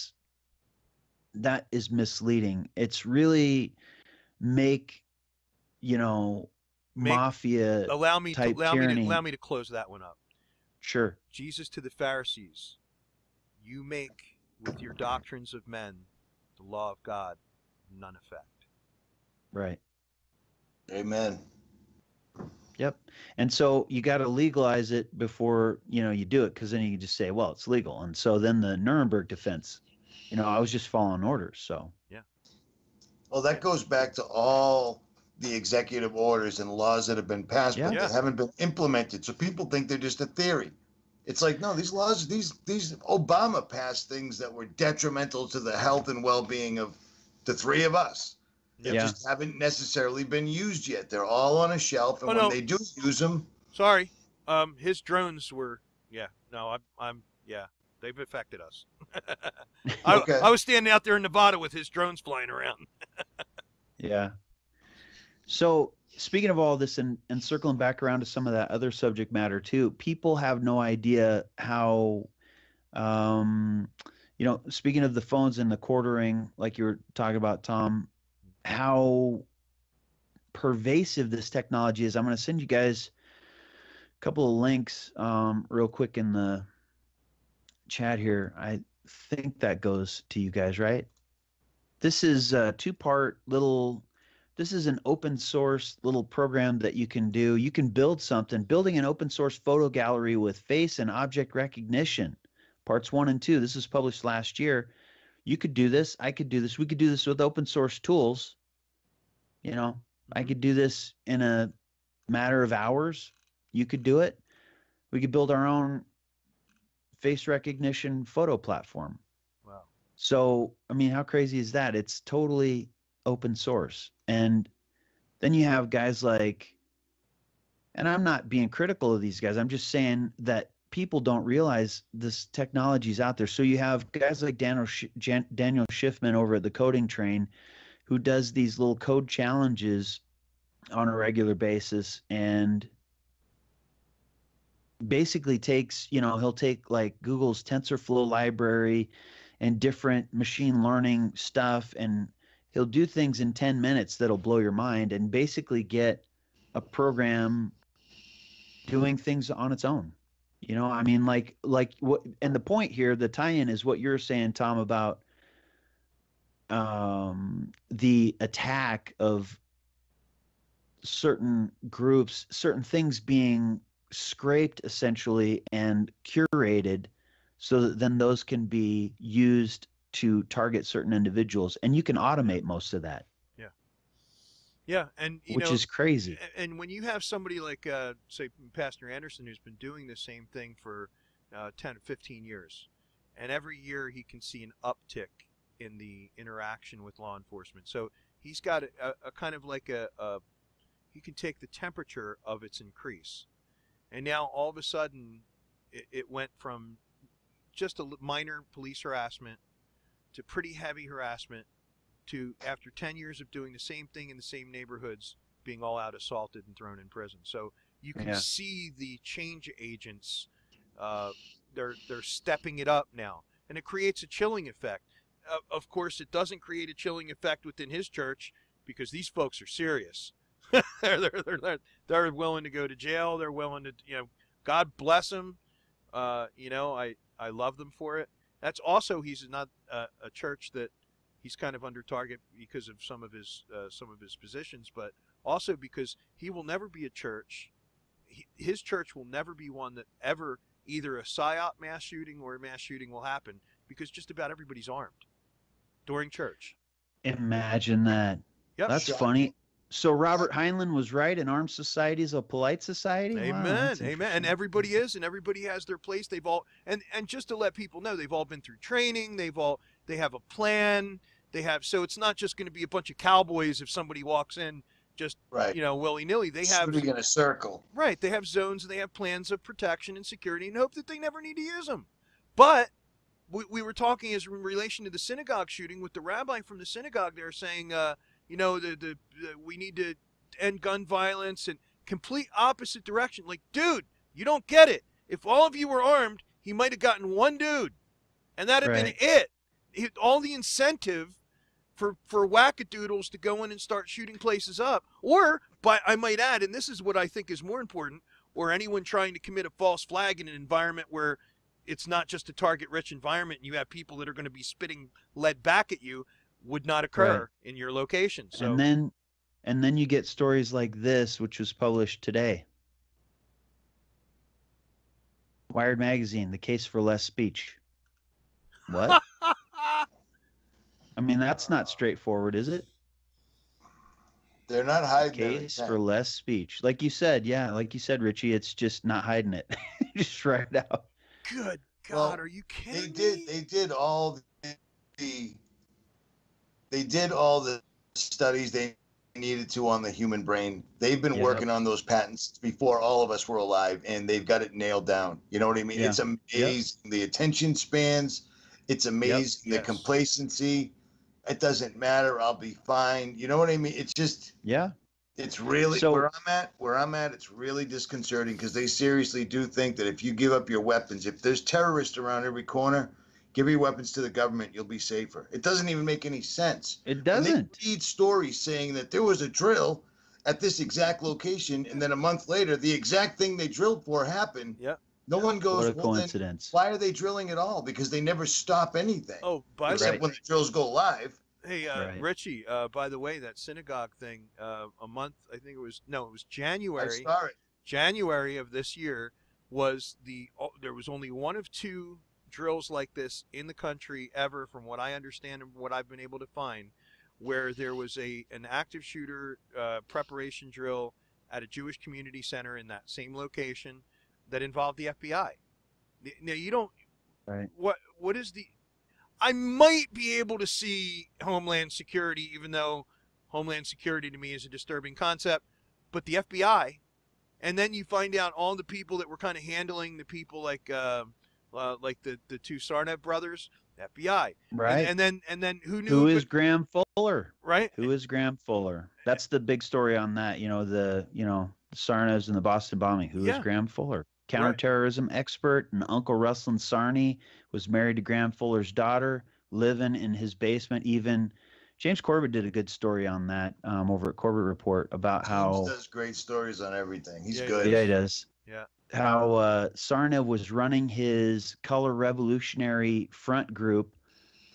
is misleading. It's really mafia allow me to close that one up. Sure. Jesus to the Pharisees, you make with your doctrines of men the law of God none effect. Right. Amen. Yep. And so you got to legalize it before, you know, you do it, because then you can just say, well, it's legal. And so then the Nuremberg defense, you know, I was just following orders. So yeah. Well, that goes back to all the executive orders and laws that have been passed, but they haven't been implemented. So people think they're just a theory. It's like, no, these laws, these Obama passed things that were detrimental to the health and well-being of the three of us. They just haven't necessarily been used yet. They're all on a shelf, and when they do use them, sorry, his drones were, they've affected us. I was standing out there in Nevada with his drones flying around. Yeah. So speaking of all this and circling back around to some of that other subject matter too, people have no idea how, you know, speaking of the phones and the quartering, like you were talking about, Tom, how pervasive this technology is. I'm going to send you guys a couple of links real quick in the chat here. I think that goes to you guys, right? This is a two-part little, this is an open source little program that you can do. You can build something, building an open source photo gallery with face and object recognition. Parts 1 and 2. This was published last year. You could do this. I could do this. We could do this with open source tools. You know, I could do this in a matter of hours. You could do it. We could build our own face recognition photo platform. Wow. So, I mean, how crazy is that? It's totally open source. And then you have guys like, and I'm not being critical of these guys, I'm just saying that people don't realize this technology is out there. So you have guys like Daniel Schiffman over at the Coding Train, who does these little code challenges on a regular basis, and basically takes, you know, he'll take like Google's TensorFlow library and different machine learning stuff, and he'll do things in 10 minutes that'll blow your mind and basically get a program doing things on its own. You know, I mean, like what, and the point here, the tie-in is what you're saying, Tom, about the attack of certain groups, certain things being scraped essentially and curated so that then those can be used to target certain individuals, and you can automate most of that. Yeah, and which is crazy. And when you have somebody like, say, Pastor Anderson, who's been doing the same thing for 10 or 15 years, and every year he can see an uptick in the interaction with law enforcement. So he's got a kind of like he can take the temperature of its increase. And now all of a sudden it went from just a minor police harassment to pretty heavy harassment to, after 10 years of doing the same thing in the same neighborhoods, being all out assaulted and thrown in prison. So you can see the change agents, they're stepping it up now. And it creates a chilling effect. Of course, it doesn't create a chilling effect within his church, because these folks are serious. They're willing to go to jail. They're willing to, you know, God bless them. You know, I love them for it. That's also, he's not a church that he's kind of under target because of some of his positions, but also because he will never be a church. His church will never be one that ever either a psyop mass shooting or a mass shooting will happen, because just about everybody's armed during church. Imagine that. Yep. That's funny. So Robert Heinlein was right. An armed society is a polite society. Amen. Wow, amen. And everybody is, and everybody has their place. They've all, and just to let people know, they've all been through training. They have a plan. So it's not just going to be a bunch of cowboys if somebody walks in just, you know, willy-nilly. They have shooting in a circle. Right. They have zones, and they have plans of protection and security, and hope that they never need to use them. But we were talking as in relation to the synagogue shooting with the rabbi from the synagogue there saying, you know, we need to end gun violence, and complete opposite direction. Like, dude, you don't get it. If all of you were armed, he might have gotten one dude, and that'd have been it. All the incentive for wackadoodles to go in and start shooting places up, or, but I might add, and this is what I think is more important, or anyone trying to commit a false flag in an environment where it's not just a target-rich environment and you have people that are going to be spitting lead back at you, would not occur in your location. So and then you get stories like this, which was published today. Wired magazine, the case for less speech. What? I mean, that's not straightforward, is it? They're not hiding case for less speech. Like you said, like you said, Richie, it's just not hiding it. Just right out. Good God, are you kidding me? They did all the studies they needed to on the human brain. They've been working on those patents before all of us were alive, and they've got it nailed down. You know what I mean? It's amazing. The attention spans. It's amazing. The complacency. It doesn't matter. I'll be fine. You know what I mean? It's just It's really So- where I'm at, it's really disconcerting because they seriously do think that if you give up your weapons, if there's terrorists around every corner, give your weapons to the government, you'll be safer. It doesn't even make any sense. It And they doesn't. read stories saying that there was a drill at this exact location, and then a month later, the exact thing they drilled for happened. Yeah. No one goes, What a well, then coincidence. why are they drilling at all? Because they never stop anything. Oh, by except Right. when the drills go live. Hey, Right. Richie, by the way, that synagogue thing, a month, I think it was I January. saw it. January of this year was there was only one of two drills like this in the country ever, from what I understand and what I've been able to find, where there was an active shooter preparation drill at a Jewish community center in that same location that involved the FBI. Now you don't. Right. What is the? I might be able to see Homeland Security, even though Homeland Security to me is a disturbing concept, but the FBI, and then you find out all the people that were kind of handling the people like the two Tsarnaev brothers, FBI, Right. and then who knew Who is Graham Fuller? right? Who is Graham Fuller? That's the big story on that. The Sarnas and the Boston bombing. Who is Yeah. Graham Fuller? Counterterrorism expert, and Uncle Ruslan Sarney was married to Graham Fuller's daughter, living in his basement. Even James Corbett did a good story on that over at Corbett Report about how James does great stories on everything. He's Yeah, good. yeah, he does. Yeah. How Sarnev was running his Color Revolutionary Front group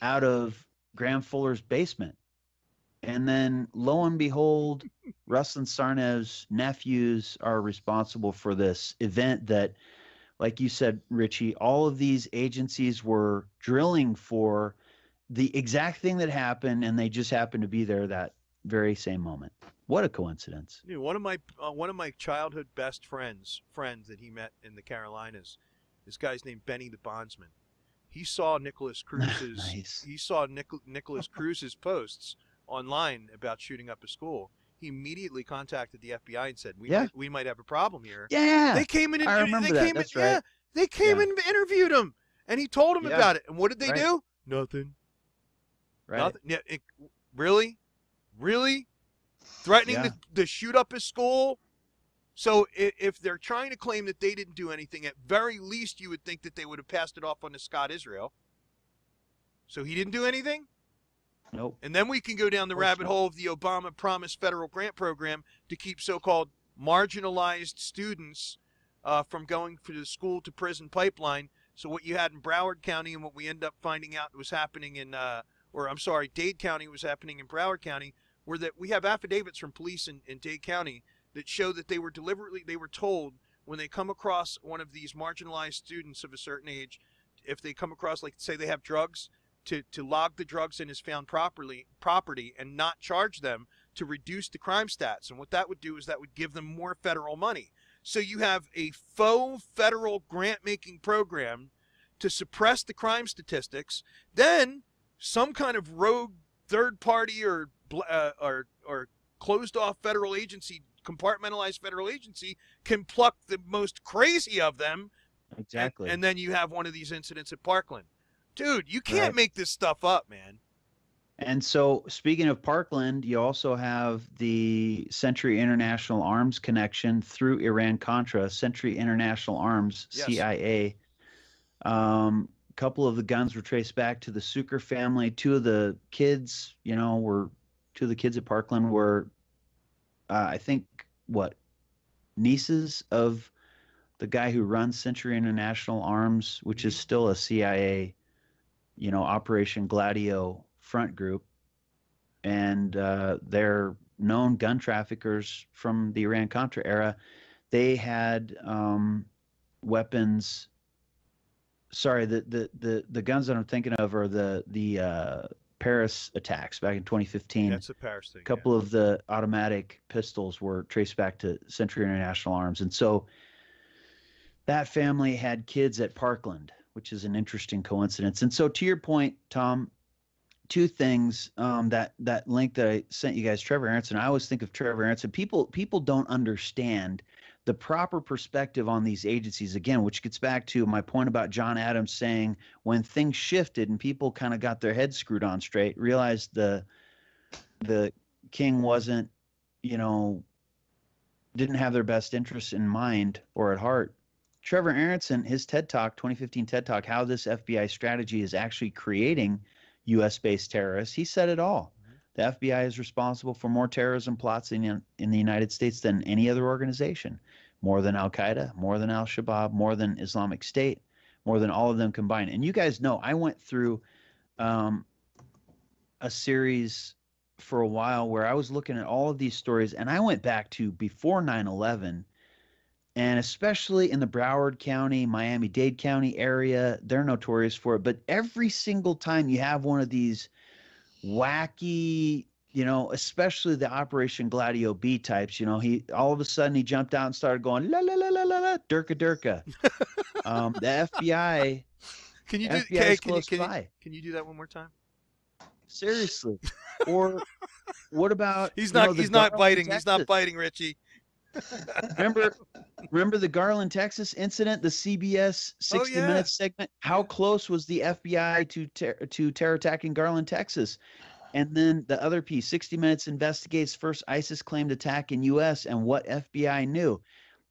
out of Graham Fuller's basement. And then, lo and behold, Ruslan Sarnev's nephews are responsible for this event that, like you said, Richie, all of these agencies were drilling for the exact thing that happened, and they just happened to be there that very same moment. What a coincidence. Dude, one of my childhood best friends that he met in the Carolinas, this guy's named Benny the Bondsman. He saw Nicholas Cruz's Nice. Nicholas Cruz's posts online about shooting up a school. He immediately contacted the FBI and said, "We might have a problem here." Yeah. They came in. I remember that. That's right. They came Yeah. and interviewed him, and he told them Yeah. about it. And what did they Right. do? Nothing. Right. Nothing. Yeah, really, threatening Yeah. to shoot up his school. So if they're trying to claim that they didn't do anything, at very least you would think that they would have passed it off on to Scott Israel. So he didn't do anything? Nope. And then we can go down the rabbit hole of the Obama promised federal grant program to keep so-called marginalized students from going to the school to prison pipeline. So what you had in Broward County and what we end up finding out was happening in, Dade County was happening in Broward County, were that we have affidavits from police in Dade County that show that they were told when they come across one of these marginalized students of a certain age, if they come across, like, say they have drugs, to log the drugs in as found property and not charge them to reduce the crime stats. And what that would do is that would give them more federal money. So you have a faux federal grant-making program to suppress the crime statistics. Then some kind of rogue third party or closed-off federal agency, compartmentalized federal agency, can pluck the most crazy of them. Exactly. And then you have one of these incidents at Parkland. Dude, you can't make this stuff up, man. And so, speaking of Parkland, you also have the Century International Arms connection through Iran-Contra. Century International Arms, Yes. CIA. Couple of the guns were traced back to the Suker family. Two of the kids at Parkland were, I think, nieces of the guy who runs Century International Arms, which is still a CIA, Operation Gladio front group. And they're known gun traffickers from the Iran-Contra era. They had weapons. Sorry, the guns that I'm thinking of are the Paris attacks back in 2015. That's a Paris thing. A couple of the automatic pistols were traced back to Century International Arms. And so that family had kids at Parkland, which is an interesting coincidence. And so, to your point, Tom, two things, that link that I sent you guys, Trevor Aronson. I always think of Trevor Aronson. People don't understand the proper perspective on these agencies, again, which gets back to my point about John Adams saying when things shifted and people kind of got their heads screwed on straight, realized the king wasn't, didn't have their best interests in mind or at heart. Trevor Aronson, his TED Talk, 2015 TED Talk, how this FBI strategy is actually creating U.S.-based terrorists, he said it all. The FBI is responsible for more terrorism plots in the United States than any other organization, more than Al-Qaeda, more than Al-Shabaab, more than Islamic State, more than all of them combined. And you guys know I went through a series for a while where I was looking at all of these stories, and I went back to before 9/11, and especially in the Broward County, Miami-Dade County area, they're notorious for it. But every single time you have one of these wacky, especially the Operation Gladio B types, he all of a sudden he jumped out and started going la la la la la la durka durka. The FBI. Can you FBI do? Okay, is close by. Can you do that one more time? Seriously. Or what about? He's not biting. Texas? He's not biting, Richie. Remember the Garland, Texas incident, the CBS 60 Minutes segment? How close was the FBI to terror attacking Garland, Texas? And then the other piece, 60 Minutes investigates first ISIS claimed attack in U.S. and what FBI knew.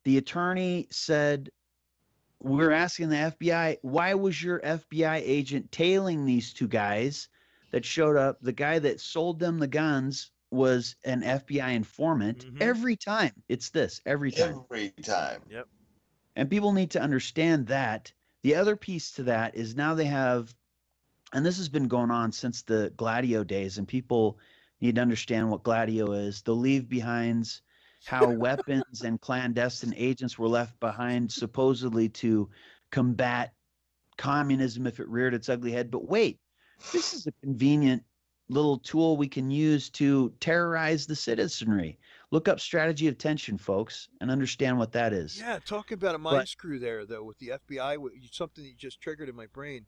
The attorney said, we're asking the FBI, why was your FBI agent tailing these two guys that showed up? The guy that sold them the guns was an FBI informant. Every time it's this, every time. Yep. And people need to understand that. The other piece to that is now they have, and this has been going on since the Gladio days, and people need to understand what Gladio is. The leave behinds, how weapons and clandestine agents were left behind supposedly to combat communism if it reared its ugly head. But wait, this is a convenient little tool we can use to terrorize the citizenry. Look up strategy of tension, folks, and understand what that is. Yeah, talking about a mind screw there, though, with the FBI, something that you just triggered in my brain.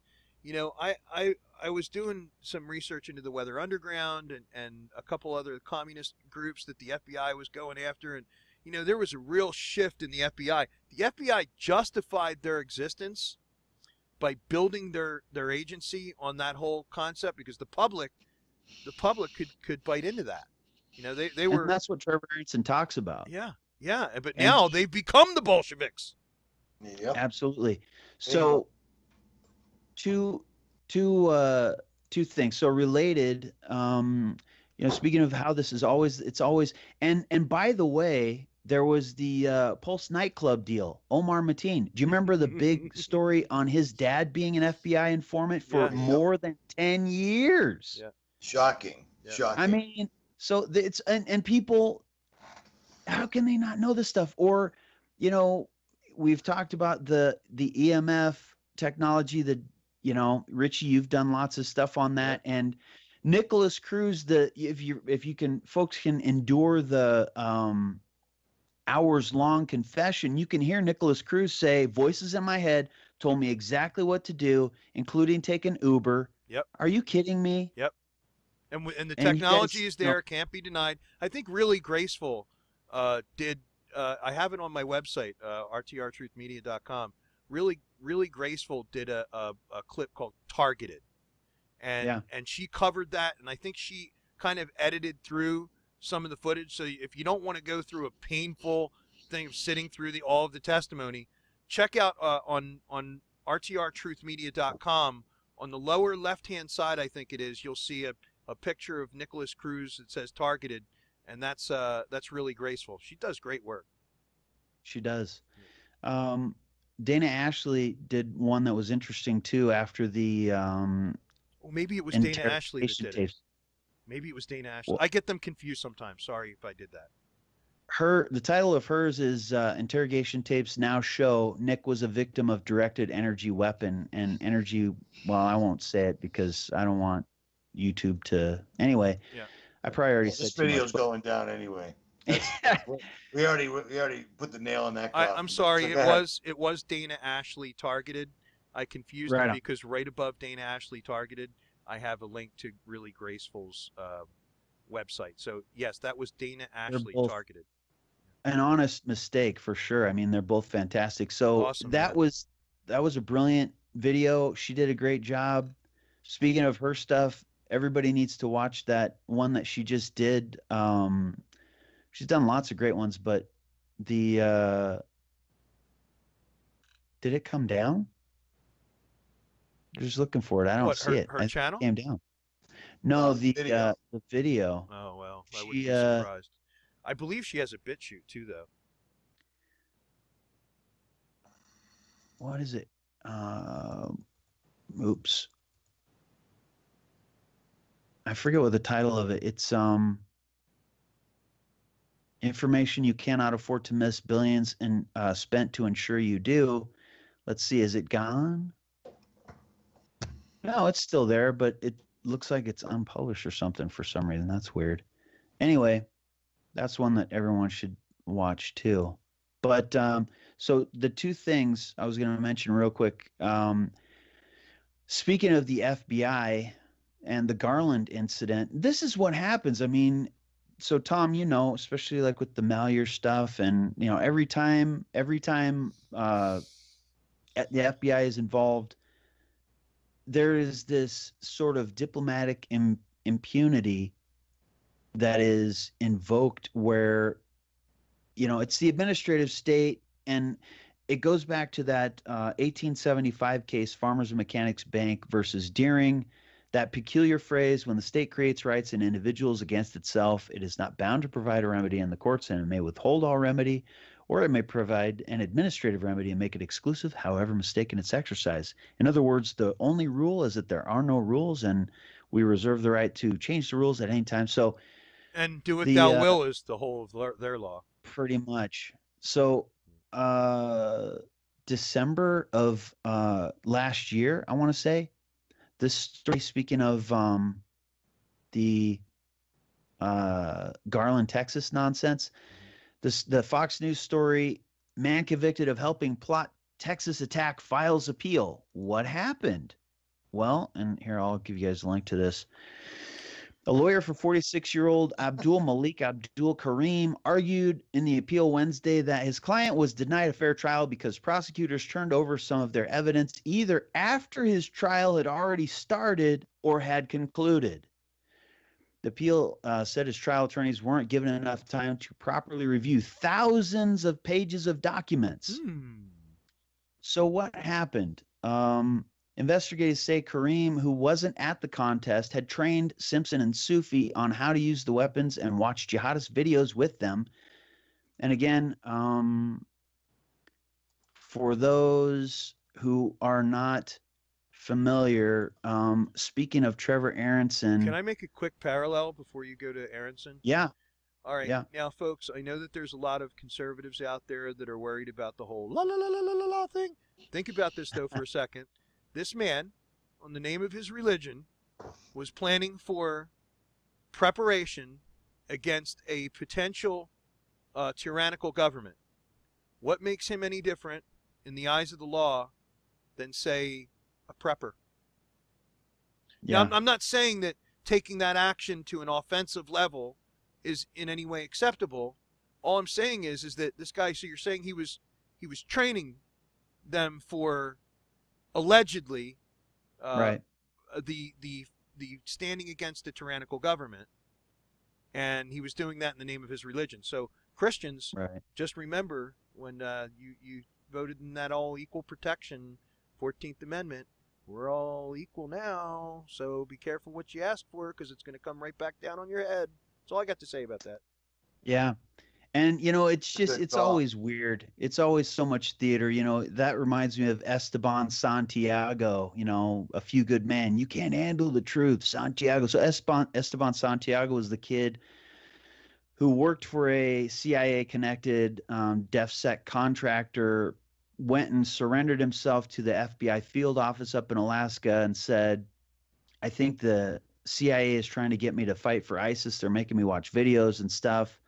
I was doing some research into the Weather Underground and a couple other communist groups that the FBI was going after, and there was a real shift in the FBI. The FBI justified their existence by building their agency on that whole concept because the public could bite into that. They were. And that's what Trevor Aronson talks about. Yeah. But now they've become the Bolsheviks. Yep. Absolutely. So, two things. So related. Speaking of how this is always, and by the way, there was the Pulse nightclub deal. 𝗦𝗵𝗿𝗶𝗿. Do you remember the big story on his dad being an FBI informant for more than 10 years? Yeah. Shocking. Yeah. Shocking. I mean, so it's and people, how can they not know this stuff? Or, we've talked about the EMF technology that, Richie, you've done lots of stuff on that. Yeah. And Nicholas Cruz, if you can, folks can endure the hours-long confession, you can hear Nicholas Cruz say, voices in my head told me exactly what to do, including taking Uber. Yep. Are you kidding me? Yep. And the technology is there, can't be denied. I think Really Graceful did. I have it on my website, rtrtruthmedia.com. Really Graceful did a clip called "Targeted," and she covered that, and I think she kind of edited through some of the footage. So if you don't want to go through a painful thing of sitting through all of the testimony, check out on rtrtruthmedia.com. On the lower left-hand side, I think it is, you'll see a picture of Nicholas Cruz that says "Targeted," and that's Really Graceful. She does great work. She does. Dana Ashley did one that was interesting too after the maybe it was Dana Ashley that did it. Maybe it was Dana Ashley. Well, I get them confused sometimes. Sorry if I did that. The title of hers is Interrogation Tapes Now Show Nick Was a Victim of Directed Energy Weapon. And energy, well, I won't say it because I don't want YouTube to. Anyway, I probably already said this video's going down anyway. we already put the nail in that coffin. I'm sorry. It was Dana Ashley Targeted. I confused it because right above Dana Ashley Targeted, I have a link to Really Graceful's website. So yes, that was Dana Ashley Targeted. An honest mistake for sure. I mean, they're both fantastic. So awesome, that was a brilliant video. She did a great job. Speaking of her stuff, everybody needs to watch that one that she just did. She's done lots of great ones, but the did it come down? Just looking for it. I don't What, see it. her I think channel? it came down. No, Video. the video. Oh well, I wouldn't She be surprised. I believe she has a BitChute too, though. what is it? Oops. I forget what the title of it. It's information you cannot afford to miss, billions and spent to ensure you do. Let's see, is it gone? No, it's still there, but it looks like it's unpublished or something for some reason. That's weird. Anyway, that's one that everyone should watch too. But so the two things I was going to mention real quick. Speaking of the FBI and the Garland incident, this is what happens. I mean, so Tom, you know, especially like with the Malheur stuff, and you know, every time the FBI is involved, there is this sort of diplomatic impunity that is invoked where, you know, it's the administrative state, and it goes back to that 1875 case, Farmers and Mechanics Bank versus Deering, that peculiar phrase, when the state creates rights in individuals against itself, it is not bound to provide a remedy in the courts, and it may withhold all remedy, or it may provide an administrative remedy and make it exclusive, however mistaken its exercise. In other words, the only rule is that there are no rules, and we reserve the right to change the rules at any time. So, And do what thou will is the whole of their law. pretty much. So, December of last year, I want to say, this story, speaking of the Garland, Texas nonsense, the Fox News story, man convicted of helping plot Texas attack files appeal. What happened? Well, and here, I'll give you guys a link to this. A lawyer for 46-year-old 𝗦𝗵𝗿𝗲𝗄𝗏 argued in the appeal Wednesday that his client was denied a fair trial because prosecutors turned over some of their evidence either after his trial had already started or had concluded. The appeal said his trial attorneys weren't given enough time to properly review thousands of pages of documents. So what happened? Investigators say Kareem, who wasn't at the contest, had trained Simpson and Sufi on how to use the weapons and watched jihadist videos with them. And again, for those who are not familiar, speaking of Trevor Aronson. Can I make a quick parallel before you go to Aronson? Yeah. All right. Yeah. Now, folks, I know that there's a lot of conservatives out there that are worried about the whole la la la la la la la thing. Think about this, though, for a second. This man, on the name of his religion, was planning for preparation against a potential tyrannical government. What makes him any different in the eyes of the law than, say, a prepper? Yeah. Now, I'm not saying that taking that action to an offensive level is in any way acceptable. All I'm saying is that this guy, so you're saying he was training them for allegedly right. the standing against a tyrannical government, and he was doing that in the name of his religion. So Christians, right. just remember when you voted in that all equal protection 14th Amendment, we're all equal now, so be careful what you ask for, because it's going to come right back down on your head. That's all I got to say about that. Yeah. And, you know, it's just, Good it's thought. always weird. It's always so much theater. You know, that reminds me of Esteban Santiago, you know, A Few Good Men. You can't handle the truth, Santiago. So Esteban Santiago was the kid who worked for a CIA-connected DefSec contractor, went and surrendered himself to the FBI field office up in Alaska and said, I think the CIA is trying to get me to fight for ISIS. They're making me watch videos and stuff.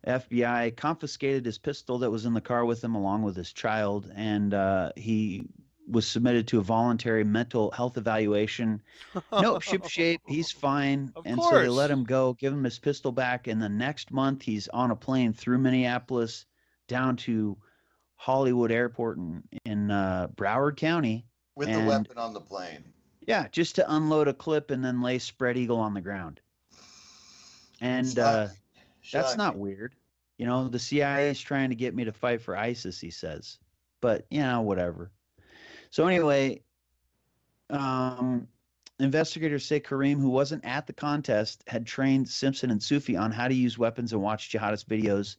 FBI confiscated his pistol that was in the car with him along with his child, and he was submitted to a voluntary mental health evaluation. Nope, ship-shape, he's fine. Of and course. So they let him go, give him his pistol back, and the next month he's on a plane through Minneapolis down to Hollywood Airport in Broward County. With the weapon on the plane. Yeah, just to unload a clip and then lay spread eagle on the ground. And that's not weird. You know, the CIA is trying to get me to fight for ISIS, he says. But, you know, whatever. So anyway, investigators say Kareem, who wasn't at the contest, had trained Simpson and Sufi on how to use weapons and watch jihadist videos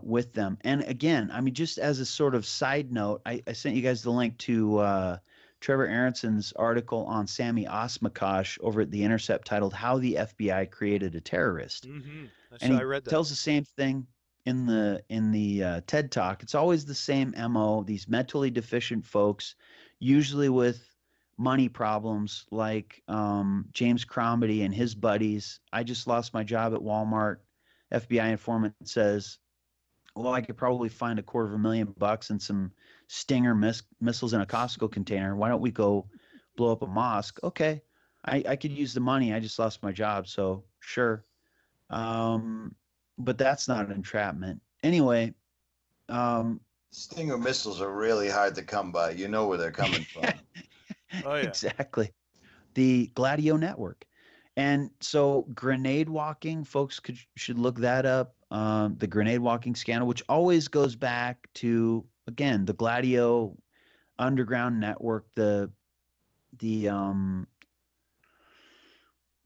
with them. And again, I mean, just as a sort of side note, I sent you guys the link to Trevor Aronson's article on 𝗦𝗵𝗿𝗲𝗍𝗶 over at The Intercept titled "How the FBI Created a Terrorist." Mm-hmm. And he I read that. tells the same thing in the TED Talk. It's always the same MO. These mentally deficient folks, usually with money problems, like James Cromedy and his buddies. I just lost my job at Walmart. FBI informant says, well, I could probably find $250,000 and some Stinger missiles in a Costco container. Why don't we go blow up a mosque? Okay, I could use the money. I just lost my job, so sure. But that's not an entrapment. Anyway, Stinger missiles are really hard to come by. You know where they're coming from. Oh, yeah. Exactly. The Gladio network. And so grenade walking, folks should look that up. The grenade walking scandal, which always goes back to, again, the Gladio underground network, the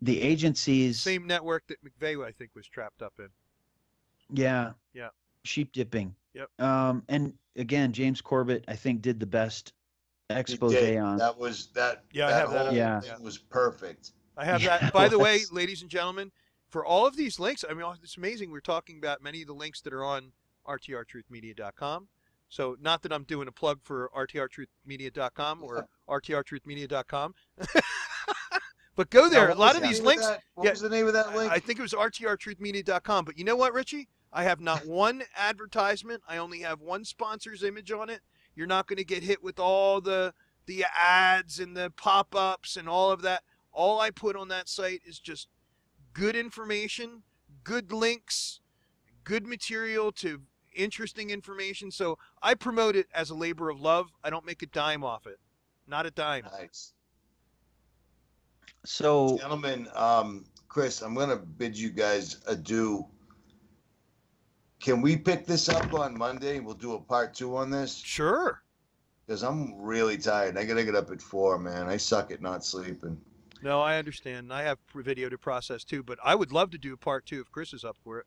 agencies. Same network that McVeigh, I think, was trapped up in. Yeah. Yeah. Sheep dipping. Yep. And again, James Corbett, I think, did the best expose on. That was that. Yeah, I that have that. whole Yeah. thing was perfect. I have Yeah, that. By the way, ladies and gentlemen, for all of these links, I mean, it's amazing. We're talking about many of the links that are on rtrtruthmedia.com. So not that I'm doing a plug for rtrtruthmedia.com or rtrtruthmedia.com. But go there. Now, A lot of these links. What was the name of that link? I think it was rtrtruthmedia.com. But you know what, Richie? I have not one advertisement. I only have one sponsor's image on it. You're not going to get hit with all the ads and the pop-ups and all of that. All I put on that site is just good information, good links, good material to interesting information. So I promote it as a labor of love. I don't make a dime off it. Not a dime. Nice. So, gentlemen, Chris, I'm going to bid you guys adieu. Can we pick this up on Monday? We'll do a part 2 on this. Sure. Because I'm really tired. I got to get up at 4, man. I suck at not sleeping. No, I understand. I have video to process too, but I would love to do part 2 if Chris is up for it.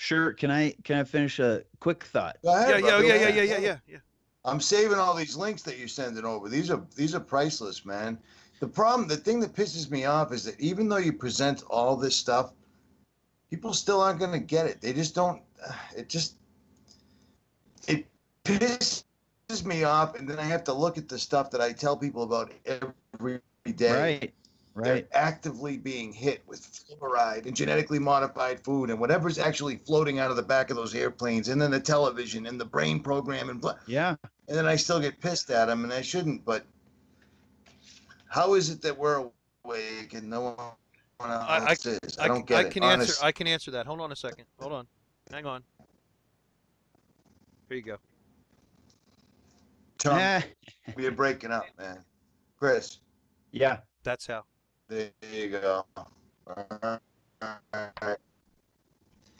sure. Can I finish a quick thought? Go ahead, brother. Yeah. I'm saving all these links that you're sending over. These are priceless, man. The thing that pisses me off is that even though you present all this stuff, people still aren't going to get it. They just don't. It pisses me off, and then I have to look at the stuff that I tell people about every day. Right. They're actively being hit with fluoride and genetically modified food and whatever's actually floating out of the back of those airplanes, and then the television and the brain program and blah. Yeah. And then I still get pissed at them, and I shouldn't. But how is it that we're awake and no one else is? I don't get it. I can answer that. Hold on a second. Hold on. Hang on. Here you go. Tom, you're breaking up, man. Chris. Yeah. That's how. There you go.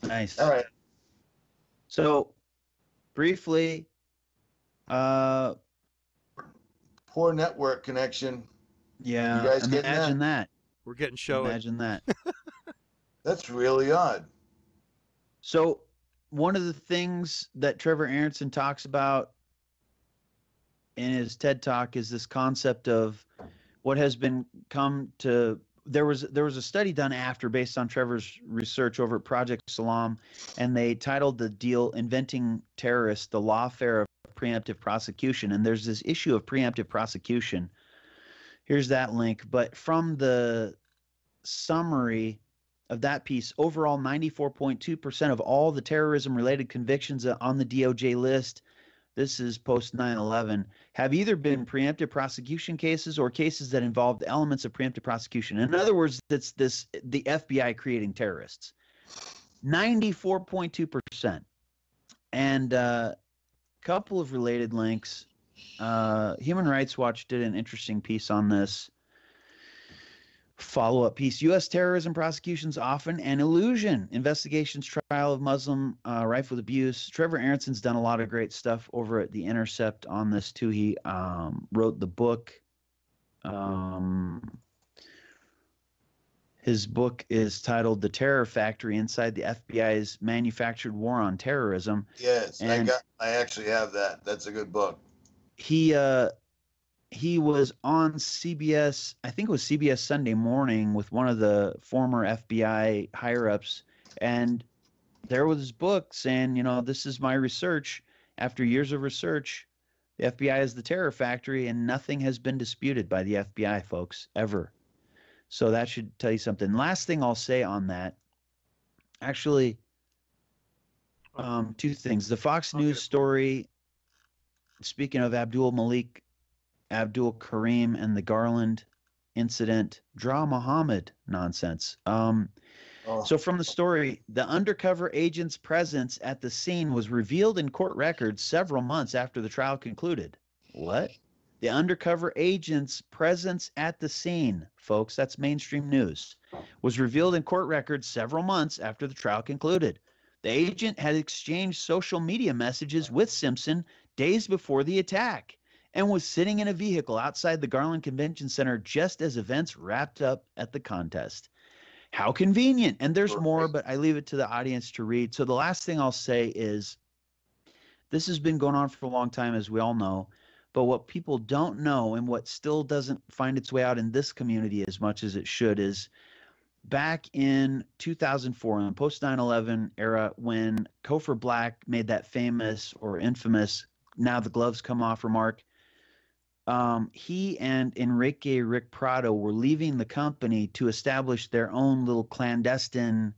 Nice. All right. So, briefly, poor network connection. Yeah. You guys getting imagine that? We're getting showy. Imagine that. That's really odd. So, one of the things that Trevor Aronson talks about in his TED Talk is this concept of what has been come to. There was a study done after based on Trevor's research over at Project Salam, and they titled the deal "Inventing Terrorists: The Lawfare of Preemptive Prosecution." And there's this issue of preemptive prosecution. Here's that link. But from the summary of that piece, overall 94.2% of all the terrorism-related convictions on the DOJ list, this is post 9/11, have either been preemptive prosecution cases or cases that involved elements of preemptive prosecution. In other words, it's the FBI creating terrorists. 94.2%. And a couple of related links. Human Rights Watch did an interesting piece on this. Follow-up piece: U.S. terrorism prosecutions often an illusion. Investigations trial of Muslim rife with abuse. Trevor Aronson's done a lot of great stuff over at The Intercept on this too. He wrote the book. His book is titled "The Terror Factory: Inside the FBI's Manufactured War on Terrorism." Yes, And I actually have that. That's a good book. He was on CBS, I think it was CBS Sunday Morning, with one of the former FBI higher-ups, and there was his book saying, you know, this is my research. After years of research, the FBI is the terror factory, and nothing has been disputed by the FBI, folks, ever. So that should tell you something. Last thing I'll say on that, actually, two things. The Fox News story, speaking of Abdul-Karim and the Garland incident, 𝗦𝗵𝗿𝗄𝗃 nonsense. So from the story, the undercover agent's presence at the scene was revealed in court records several months after the trial concluded. What? The undercover agent's presence at the scene, folks, that's mainstream news, was revealed in court records several months after the trial concluded. The agent had exchanged social media messages with Simpson days before the attack and was sitting in a vehicle outside the Garland Convention Center just as events wrapped up at the contest. How convenient. And there's more, but I leave it to the audience to read. So the last thing I'll say is this has been going on for a long time, as we all know. But what people don't know, and what still doesn't find its way out in this community as much as it should, is back in 2004, in the post 9/11 era, when Cofer Black made that famous or infamous "now the gloves come off" remark, he and Enrique Rick Prado were leaving the company to establish their own little clandestine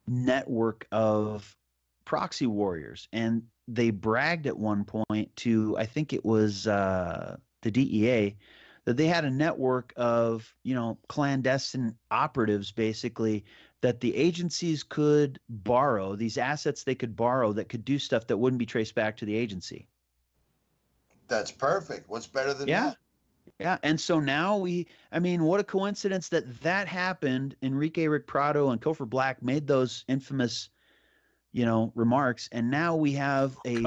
network of proxy warriors. And they bragged at one point to, I think it was the DEA, that they had a network of, you know, clandestine operatives, basically, that the agencies could borrow, these assets they could borrow that could do stuff that wouldn't be traced back to the agency. That's perfect. What's better than that? Yeah. And so now I mean, what a coincidence that happened. Enrique Rick Prado and Cofer Black made those infamous, you know, remarks. And now we have a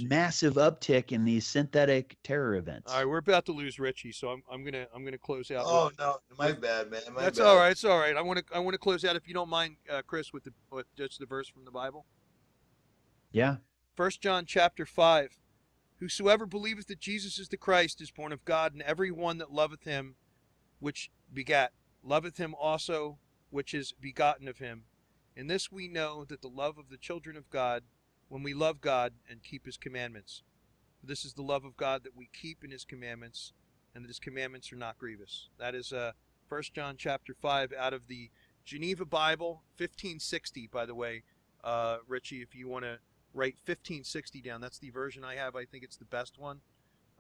massive uptick in these synthetic terror events. All right. We're about to lose Richie. So I'm going to close out. Oh, no. My bad, man. That's all right. It's all right. I want to close out, if you don't mind, Chris, with just the verse from the Bible. Yeah. 1 John chapter 5. Whosoever believeth that Jesus is the Christ is born of God, and every one that loveth him which begat, loveth him also which is begotten of him. In this we know that the love of the children of God, when we love God and keep his commandments. For this is the love of God, that we keep in his commandments, and that his commandments are not grievous. That is 1 John chapter 5 out of the Geneva Bible, 1560, by the way, Richie, if you want to write 1560 down. That's the version I have. I think it's the best one.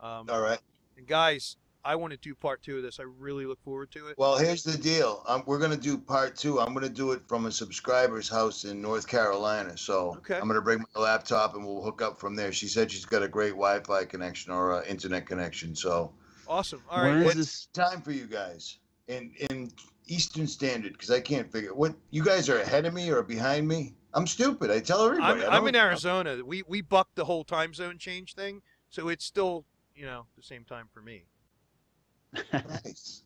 All right. And guys, I want to do part 2 of this. I really look forward to it. Well, here's the deal. We're going to do part 2. I'm going to do it from a subscriber's house in North Carolina. So I'm going to bring my laptop and we'll hook up from there. She said she's got a great Wi-Fi connection or internet connection. So awesome. All right. What's time for you guys in Eastern Standard? Because I can't figure what you guys are ahead of me or behind me. I'm stupid. I tell everybody. I'm in Arizona. We bucked the whole time zone change thing, so it's still, you know, the same time for me.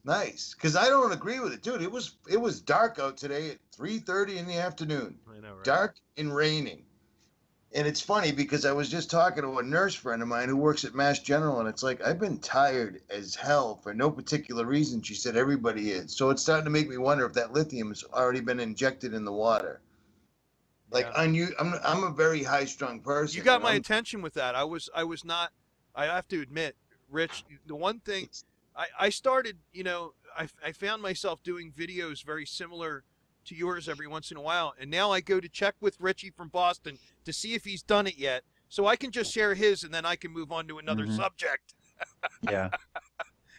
Nice. Because I don't agree with it, dude. It was dark out today at 3:30 in the afternoon. I know, right? Dark and raining. And it's funny because I was just talking to a nurse friend of mine who works at Mass General, and it's like, I've been tired as hell for no particular reason. She said everybody is. So it's starting to make me wonder if that lithium has already been injected in the water. Like, yeah. I'm a very high-strung person. You got my attention with that. I was not. I have to admit, Rich. The one thing I started, you know, I found myself doing videos very similar to yours every once in a while, and now I go to check with Richie from Boston to see if he's done it yet, so I can just share his, and then I can move on to another subject. Yeah.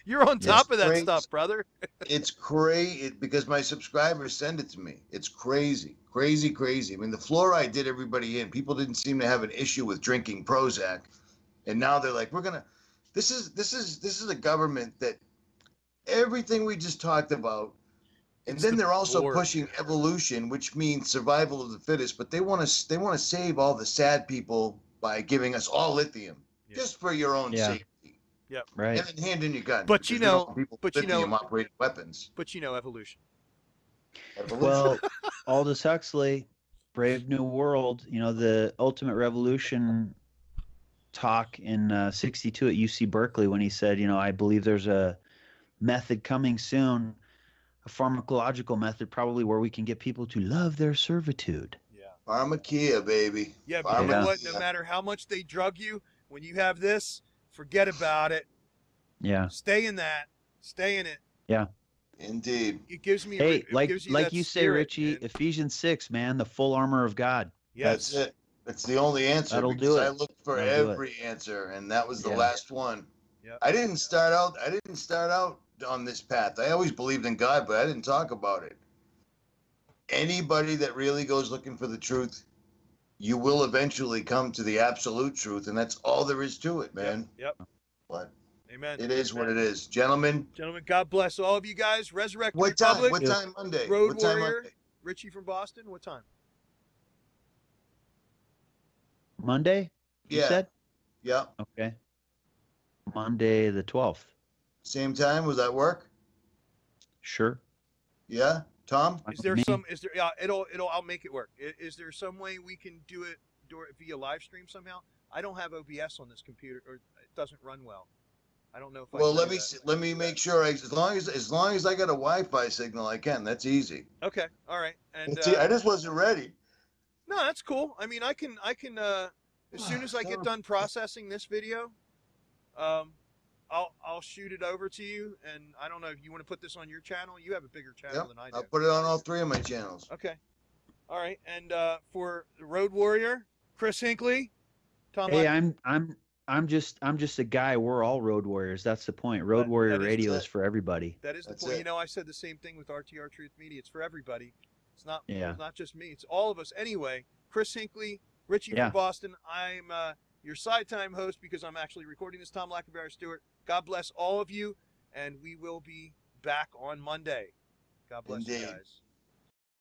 You're on top of that stuff, brother. It's crazy because my subscribers send it to me. It's crazy. Crazy. I mean, the fluoride did everybody in. People didn't seem to have an issue with drinking Prozac, and now they're like, this is a government that everything we just talked about And It's then the they're also board. pushing evolution, which means survival of the fittest. But they want to save all the sad people by giving us all lithium, Yeah. just for your own Yeah. safety. Yep. Right. And then hand in your gun. But because you we don't know- want people but with you know- lithium operated weapons. But you know, evolution. Evolution. Well, Aldous Huxley, Brave New World, you know, the ultimate revolution talk in 62 at UC Berkeley when he said, you know, I believe there's a method coming soon, a pharmacological method probably where we can get people to love their servitude. Yeah. 𝗲𝗲𝗃𝗲𝗃, baby. Yeah, but you know what? No 𝗲𝗲𝗃𝗃. matter how much they drug you, when you have this, forget about it. Yeah. Stay in that. Stay in it. Indeed. It gives me. Hey, it like gives like that you say, spirit, Richie, man. Ephesians 6, man, the full armor of God. Yes. That's it. That's the only answer. That'll because do it. I looked for That'll do every answer, and that was the Yeah. last one. Yep. I didn't start out on this path. I always believed in God, but I didn't talk about it. Anybody that really goes looking for the truth, you will eventually come to the absolute truth, and that's all there is to it, man. Yep. But Amen. it is what it is. Gentlemen, Gentlemen, God bless all of you guys. Resurrect the what time? Republic. What time Monday? Road What time Warrior. Monday? Richie from Boston. What time? Monday, you Yeah. said? Yeah. Okay. Monday the 12th. Same time. Will that work? Sure. Yeah. Tom? Is there Me? some? Is there? Yeah. It'll. I'll make it work. Is there some way we can do it via live stream somehow? I don't have OBS on this computer, or it doesn't run well. I don't know if. Well, I let me let me make sure. As long as I got a Wi-Fi signal, I can. That's easy. Okay. All right. And See, I just wasn't ready. no, that's cool. I mean, I can. As soon as I get done processing this video, I'll shoot it over to you. And I don't know if you want to put this on your channel. You have a bigger channel Yep. than I do. I'll put it on all three of my channels. Okay. All right. And for the Road Warrior, Chris Hinkley, Tom. Hey, Lack- I'm just a guy. We're all road warriors. That's the point. Road Warrior that is Radio it. is for everybody. That is the That's point. it. You know, I said the same thing with RTR Truth Media. It's for everybody. It's not. Yeah. It's not just me. It's all of us. Anyway, Chris Hinkley, Richie Yeah. from Boston. I'm your side time host because I'm actually recording this. Tom Lacovara-Stewart. God bless all of you, and we will be back on Monday. God bless you Indeed. guys.